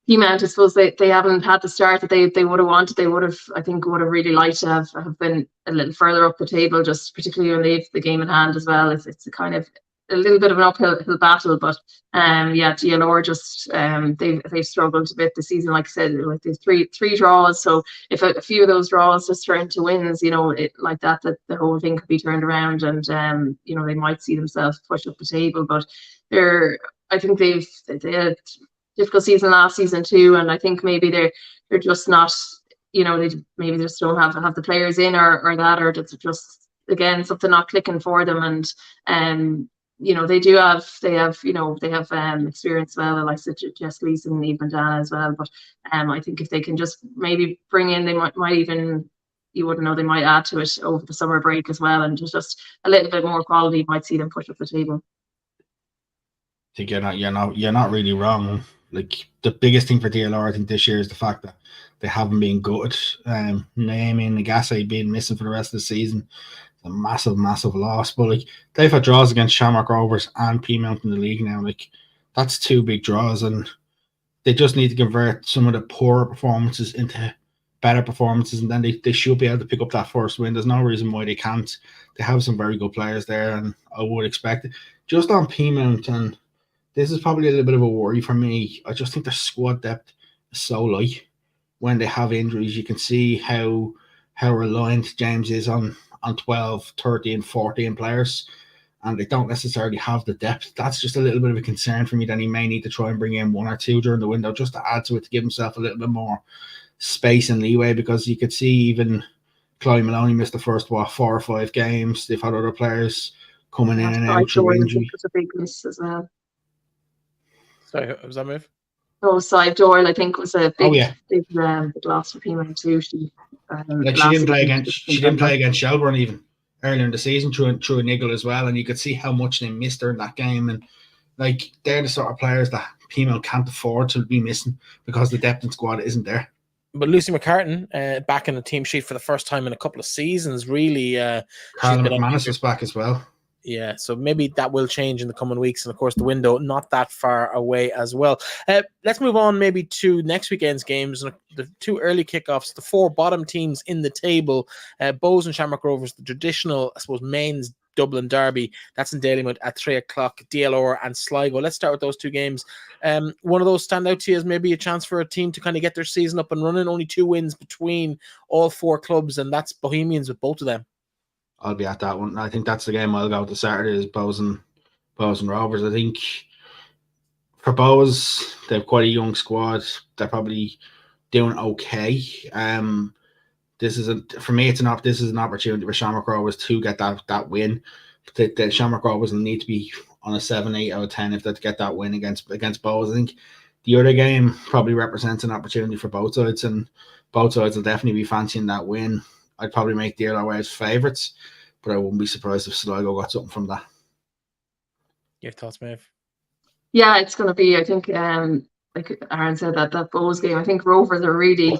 Peamount, I suppose they haven't had the start that they would have wanted. They would have really liked to have been a little further up the table, just particularly when they've the game in hand as well. It's a kind of a little bit of an uphill battle, but DLR just they've struggled a bit this season. Like I said, like they've three draws. So if a few of those draws just turn into wins, it like that the whole thing could be turned around, and they might see themselves push up the table. But I think they had difficult season last season too, and I think maybe they're just not, they maybe just don't have the players in or that, or it's just again something not clicking for them. And they have experience well, like Jess Gleeson and Eve Mandana as well. But I think if they can just maybe bring in, they might even, you wouldn't know, they might add to it over the summer break as well, and just a little bit more quality might see them push up the table. I think you're not really wrong. Like the biggest thing for DLR, I think this year is the fact that they haven't been good. Naomi and Nagase being missing for the rest of the season, it's a massive, massive loss. But like they've had draws against Shamrock Rovers and Peamount in the league now. Like that's two big draws, and they just need to convert some of the poorer performances into better performances, and then they should be able to pick up that first win. There's no reason why they can't. They have some very good players there, and I would expect it. Just on Peamount, and this is probably a little bit of a worry for me. I just think their squad depth is so light. When they have injuries, you can see how reliant James is on 12, 13, 14 players, and they don't necessarily have the depth. That's just a little bit of a concern for me. Then he may need to try and bring in one or two during the window just to add to it, to give himself a little bit more space and leeway, because you could see even Chloe Maloney missed the first 4 or 5 games. They've had other players coming in and out through injury. Was a big miss as well. Sorry, was that Meabh? Oh, Side Doyle, I think, was a big loss for Peamount too. She didn't play against Shelbourne even earlier in the season through a niggle as well, and you could see how much they missed her in that game. And like they're the sort of players that Peamount can't afford to be missing because the depth in squad isn't there. But Lucy McCartan back in the team sheet for the first time in a couple of seasons, really. Carla McManus was back as well. Yeah, so maybe that will change in the coming weeks. And of course, the window not that far away as well. Let's move on maybe to next weekend's games. The 2 early kickoffs, the 4 bottom teams in the table, Bows and Shamrock Rovers, the traditional, I suppose, men's Dublin derby. That's in Dalymount at 3 o'clock, DLR and Sligo. Let's start with those 2 games. One of those stand out to you as maybe a chance for a team to kind of get their season up and running. Only 2 wins between all 4 clubs, and that's Bohemians with both of them. I'll be at that one. I think that's the game I'll go to Saturday, is Bows and Rovers. I think for Bows, they have quite a young squad. They're probably doing okay. This is an opportunity for Shamrock Rovers to get that win. The Shamrock Rovers will need to be on a 7, 8 out of 10 if they get that win against Bows. I think the other game probably represents an opportunity for both sides, and both sides will definitely be fancying that win. I'd probably make DLR as favourites, but I wouldn't be surprised if Sligo got something from that. Your thoughts, Meabh? Yeah, it's going to be, I think, like Aaron said, that Bows game. I think Rovers are really,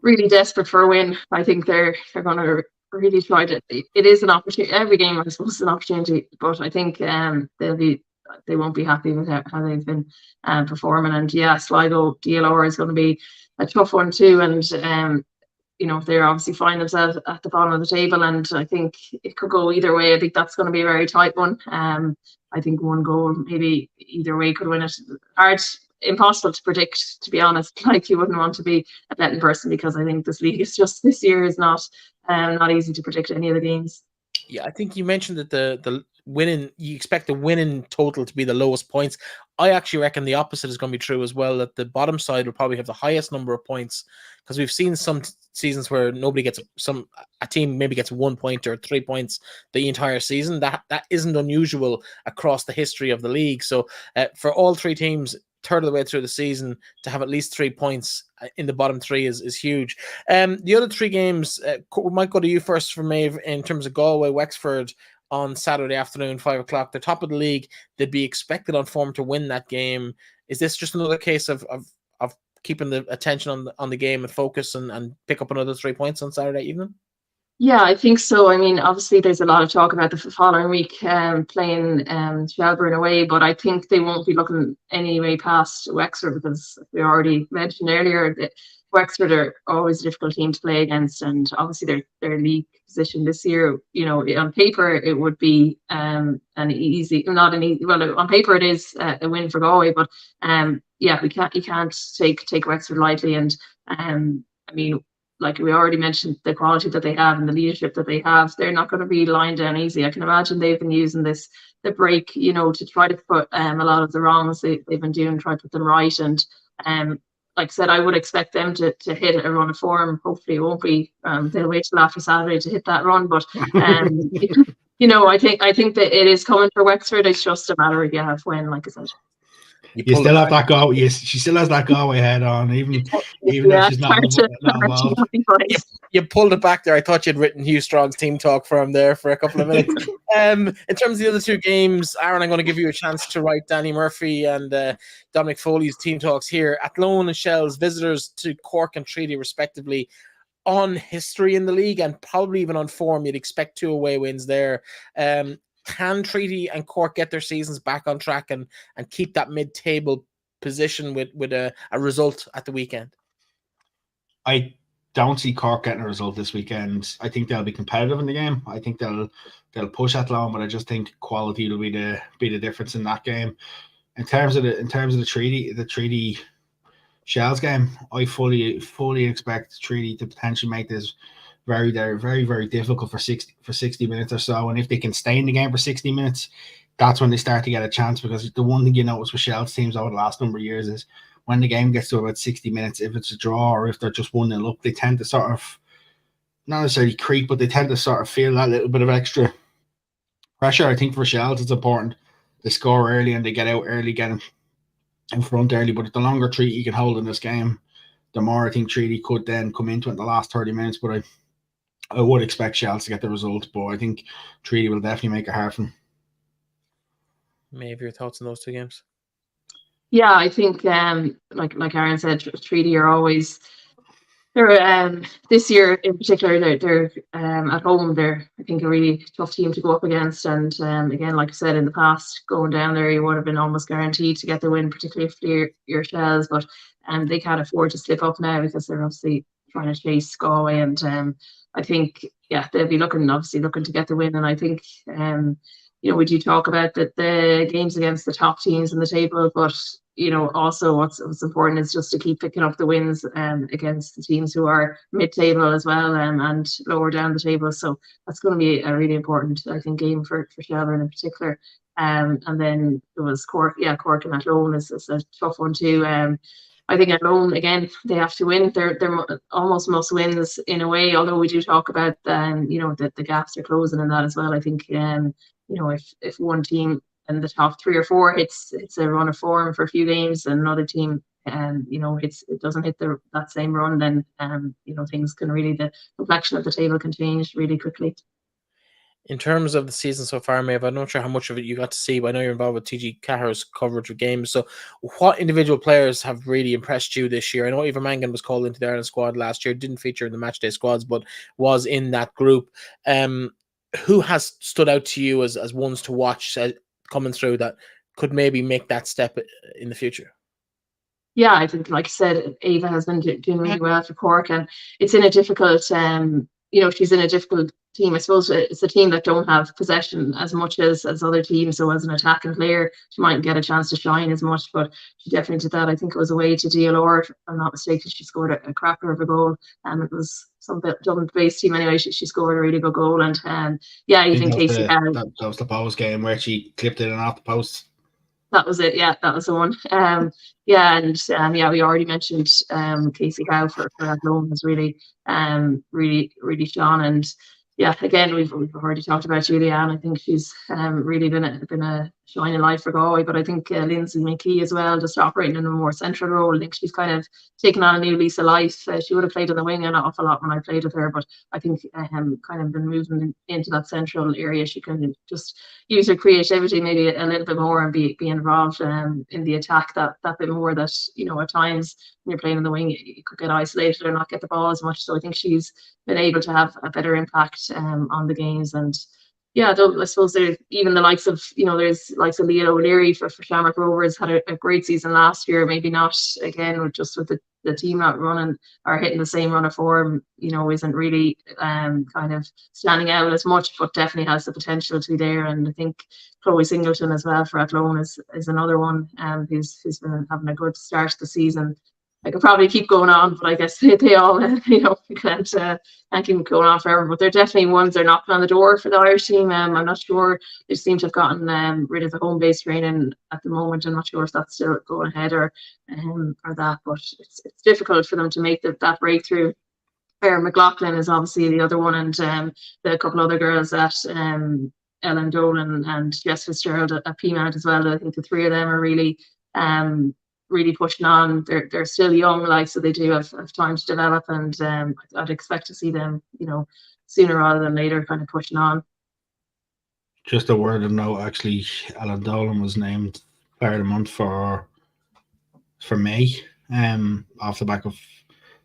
really desperate for a win. I think they're going to really try to. It is an opportunity. Every game, I suppose, is an opportunity, but I think they won't be happy with how they've been performing. And yeah, Sligo DLR is going to be a tough one too, and they're obviously find themselves at the bottom of the table, and I think it could go either way. I think that's going to be a very tight one. I think one goal, maybe either way, could win it. Impossible to predict, to be honest. Like, you wouldn't want to be a betting person, because I think this league is just, this year is not easy to predict any of the games. Yeah, I think you mentioned that the winning, you expect the winning total to be the lowest points. I actually reckon the opposite is going to be true as well, that the bottom side will probably have the highest number of points, because we've seen some seasons where nobody gets a team maybe gets 1 point or 3 points the entire season. That isn't unusual across the history of the league. So for all three teams, third of the way through the season, to have at least 3 points in the bottom three is huge. The other three games, we might go to you first for Meabh, in terms of Galway, Wexford on Saturday afternoon, 5 o'clock. They're top of the league. They'd be expected on form to win that game. Is this just another case of keeping the attention on the game and focus and pick up another 3 points on Saturday evening? Yeah, I think so. I mean, obviously, there's a lot of talk about the following week playing Shelburne away, but I think they won't be looking any way past Wexford, because we already mentioned earlier that Wexford are always a difficult team to play against, and obviously their league position this year, on paper it would be on paper it is a win for Galway, but you can't take Wexford lightly, and I mean, like we already mentioned, the quality that they have and the leadership that they have, they're not going to be lying down easy. I can imagine they've been using the break, to try to put a lot of the wrongs they've been doing, try to put them right. And like I said, I would expect them to hit a run of form. Hopefully it won't be, they'll wait till after Saturday to hit that run. But, I think that it is coming for Wexford. It's just a matter of when, like I said. You still have that go. Yes, she still has that Galway head on, even though she's not involved. You pulled it back there. I thought you'd written Hugh Strong's team talk for him there for a couple of minutes. In terms of the other two games, Aaron, I'm going to give you a chance to write Danny Murphy and Dominic Foley's team talks here. Athlone and Shells, visitors to Cork and Treaty, respectively. On history in the league and probably even on form, you'd expect 2 away wins there. Can Treaty and Cork get their seasons back on track and keep that mid-table position with a result at the weekend? I don't see Cork getting a result this weekend. I think they'll be competitive in the game. I think they'll push Athlone, but I just think quality will be the difference in that game. In terms of the Treaty Shells game, I fully expect Treaty to potentially make this very, very, very difficult for 60 minutes or so. And if they can stay in the game for 60 minutes, that's when they start to get a chance. Because the one thing you notice with Shells teams over the last number of years is when the game gets to about 60 minutes, if it's a draw or if they're just 1-0 up, they tend to sort of, not necessarily creep, but they tend to sort of feel that little bit of extra pressure. I think for Shells, it's important they score early and they get out early, get in front early. But the longer Treaty you can hold in this game, the more I think Treaty could then come into it in the last 30 minutes. But I would expect Shells to get the result, but I think Treaty will definitely make it hard for them. Maybe your thoughts on those two games? Yeah, I think like Aaron said, Treaty are always, they're this year in particular, they're at home, they're, I think, a really tough team to go up against. And again, like I said, in the past, going down there, you would have been almost guaranteed to get the win, particularly for your Shells. But they can't afford to slip up now because they're obviously trying to chase Galway. And I think, they'll be looking to get the win. And I think, we do talk about the games against the top teams in the table, but also what's important is just to keep picking up the wins against the teams who are mid-table as well and lower down the table. So that's going to be a really important, I think, game for Shelburne in particular. And then there was Cork. Cork and Athlone is a tough one too. I think Athlone, again, they have to win. They're almost must wins in a way, although we do talk about the gaps are closing in that as well. I think if one team in the top 3 or 4 it's a run of form for a few games, and another team it doesn't hit that same run, then things can really, the complexion of the table can change really quickly. In terms of the season so far, Meabh, I'm not sure how much of it you got to see, but I know you're involved with TG Cahir's coverage of games. So what individual players have really impressed you this year? I know Eva Mangan was called into the Ireland squad last year, didn't feature in the matchday squads, but was in that group. Who has stood out to you as ones to watch coming through that could maybe make that step in the future? Yeah, I think, like I said, Ava has been doing really well for Cork, and it's in a difficult, she's in a difficult team. I suppose it's a team that don't have possession as much as other teams. So as an attacking player, she mightn't get a chance to shine as much, but she definitely did that. I think it was away to DLR, if I'm not mistaken. She scored a cracker of a goal, and it was some Dublin based team anyway. She scored a really good goal, and yeah, even Casey Carroll. That was the post game where she clipped it and off the post. That was it. Yeah, that was the one. Yeah, and yeah, we already mentioned Casey Howe for Athlone has really really shone. And yeah, again, we've already talked about Julianne. I think she's really been a shining light for Galway. But I think Lindsay McKee as well, just operating in a more central role. I think she's kind of taken on a new lease of life. She would have played on the wing an awful lot when I played with her, but I think kind of been moving into that central area. She can just use her creativity maybe a little bit more and be involved in the attack that bit more. That, you know, at times when you're playing on the wing, you could get isolated or not get the ball as much. So I think she's been able to have a better impact on the games. And yeah, I suppose there's even the likes of, you know, there's likes of Leah O'Leary for Shamrock Rovers, had a great season last year. Maybe not again with the team not running or hitting the same run of form, you know, isn't really kind of standing out as much, but definitely has the potential to be there. And I think Chloe Singleton as well for Athlone is another one who's been having a good start to the season. I could probably keep going on, but I guess they all, you know, can't keep going on forever. But they're definitely ones that are knocking on the door for the Irish team. I'm not sure. They seem to have gotten rid of the home-based training at the moment. I'm not sure if that's still going ahead or that, but it's difficult for them to make that breakthrough. McLaughlin is obviously the other one, and the couple other girls that Ellen Dolan and Jess Fitzgerald at Peamount as well. I think the three of them are really pushing on. They're still young, like, so they do have time to develop, and I'd expect to see them, you know, sooner rather than later kind of pushing on. Just a word of note, actually, Ellen Dolan was named Player of the Month for May, off the back of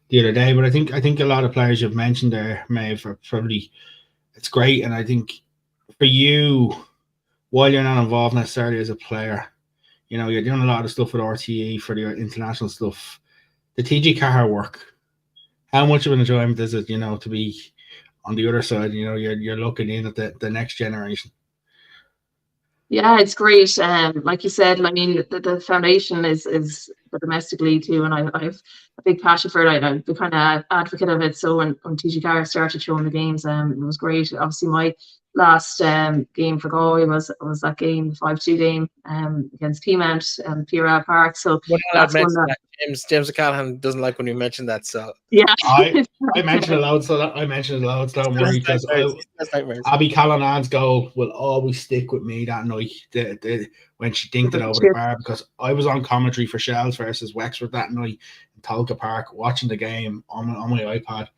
the other day. But I think a lot of players you've mentioned there, Meabh, are probably, it's great. And I think for you, while you're not involved necessarily as a player, you know, you're doing a lot of stuff with RTE for the international stuff. The TG Car work, how much of an enjoyment is it, you know, to be on the other side? You know, you're looking in at the next generation. Yeah, it's great. Like you said, I mean, the foundation is the domestic league too, and I've a big passion for it. I'm the kind of advocate of it. So when TG Car started showing the games, it was great. Obviously, my last game for Galway was that game, 5-2 game against Peamount and Pearagh Park. So that's one that James O'Callaghan doesn't like when you mention that. So yeah, I mentioned it loud, so I mentioned it loud. Don't worry, because Abby Callahan's goal will always stick with me that night. When she dinked it over the bar, because I was on commentary for Shells versus Wexford that night in Tolka Park, watching the game on my iPad,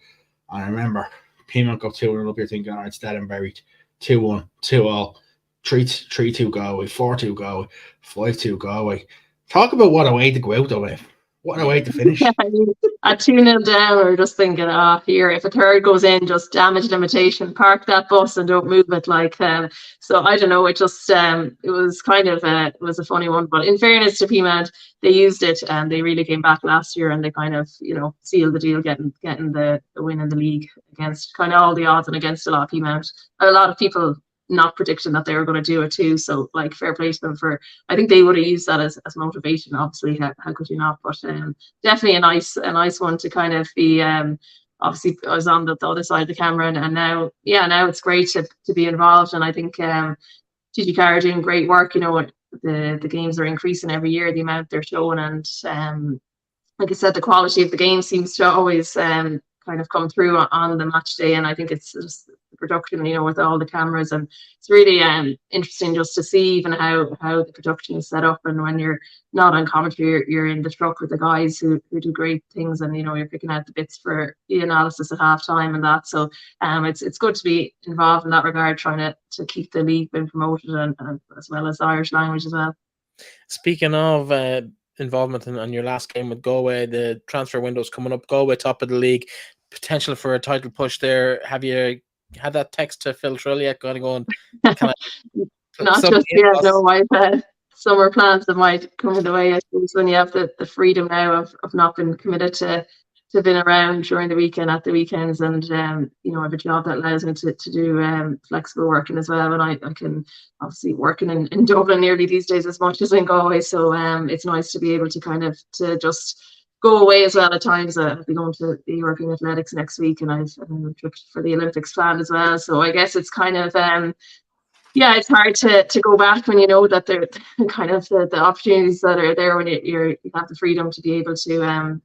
and I remember Peamount got 2-1 up here, thinking, all right, it's dead and buried. 2-1, 2-all, 3-2 Galway, 4-2 Galway, 5-2 Galway. Talk about what a way to go out though, Meabh. What a way to finish. Yeah, I mean, at 2-0 down, we're just thinking, here, if a third goes in, just damage limitation, park that bus and don't move it. Like, so I don't know. It just, it was kind of, it was a funny one. But in fairness to Peamount, they used it and they really came back last year and they kind of, you know, sealed the deal, getting the win in the league against kind of all the odds and against a lot of Peamount. A lot of people not predicting that they were going to do it too. So like, fair play to them for, I think they would have used that as motivation. Obviously, how could you not? But definitely a nice one to kind of be. Obviously, I was on the other side of the camera, and now it's great to be involved. And I think TG Car are doing great work. You know, the games are increasing every year, the amount they're showing, and like I said, the quality of the game seems to always kind of come through on the match day. And I think it's just the production, you know, with all the cameras, and it's really interesting just to see even how the production is set up. And when you're not on commentary, you're in the truck with the guys who do great things, and you know, you're picking out the bits for the analysis at halftime and that. So it's good to be involved in that regard, trying to keep the league being promoted, and as well as the Irish language as well. Speaking of involvement on your last game with Galway, the transfer window's coming up. Galway top of the league, potential for a title push there. Have you had that text to Phil Trill yet? Going not just yet. No, I've had summer plans that might come in the way. I suppose when you have the freedom now of not being committed to have been around during the weekend at the weekends, and you know, I have a job that allows me to do flexible working as well, and I can obviously working in Dublin nearly these days as much as in Galway, so it's nice to be able to kind of to just go away as well at times. I'll be going to the European Athletics next week, and I've a trip for the Olympics planned as well, so I guess it's kind of yeah, it's hard to go back when you know that they're kind of the opportunities that are there when you have the freedom to be able to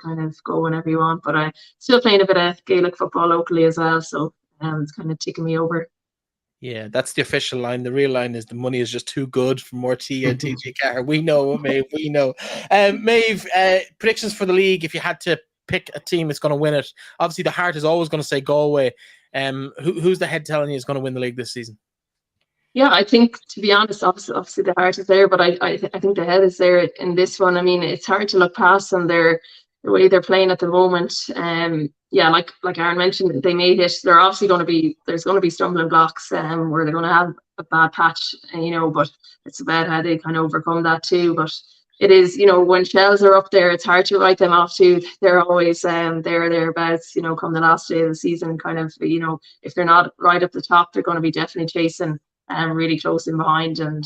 kind of go whenever you want. But I still playing a bit of Gaelic football locally as well, so it's kind of ticking me over. Yeah, that's the official line. The real line is the money is just too good for Morty and TJ Carr. We know, Maeve. We know. Maeve, predictions for the league. If you had to pick a team that's going to win it, obviously the heart is always going to say Galway. Who's the head telling you is going to win the league this season? Yeah, I think, to be honest, obviously the heart is there, but I think the head is there in this one. I mean, it's hard to look past them. The way they're playing at the moment. Yeah, like Aaron mentioned, they may hit. They're obviously there's going to be stumbling blocks where they're going to have a bad patch, you know, but it's about how they kind of overcome that too. But it is, you know, when shells are up there, it's hard to write them off too. They're always thereabouts, you know, come the last day of the season, kind of, you know, if they're not right up the top, they're going to be definitely chasing really close in behind, and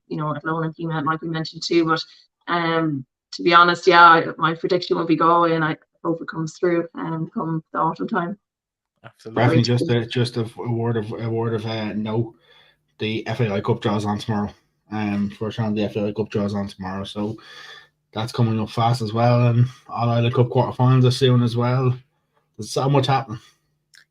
you know, Athlone and Peamount might be mentioned too. But to be honest, yeah, my prediction will be Galway, and I hope it comes through come the autumn time. Absolutely. Breifne, just a word of no. The FAI Cup draws on tomorrow. First round of the FAI Cup draws on tomorrow, so that's coming up fast as well. And All Ireland Cup quarterfinals are soon as well. There's so much happening.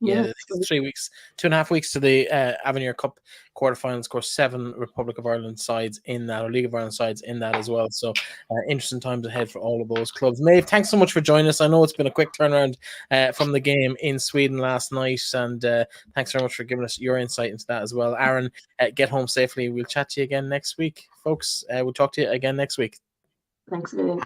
Yeah, it's 3 weeks, 2.5 weeks to the Avenir Cup quarterfinals. Of course, 7 Republic of Ireland sides in that, or League of Ireland sides in that as well. So interesting times ahead for all of those clubs. Maeve, thanks so much for joining us. I know it's been a quick turnaround from the game in Sweden last night, and thanks very much for giving us your insight into that as well. Aaron, get home safely. We'll chat to you again next week, folks. We'll talk to you again next week. Thanks, Vivian.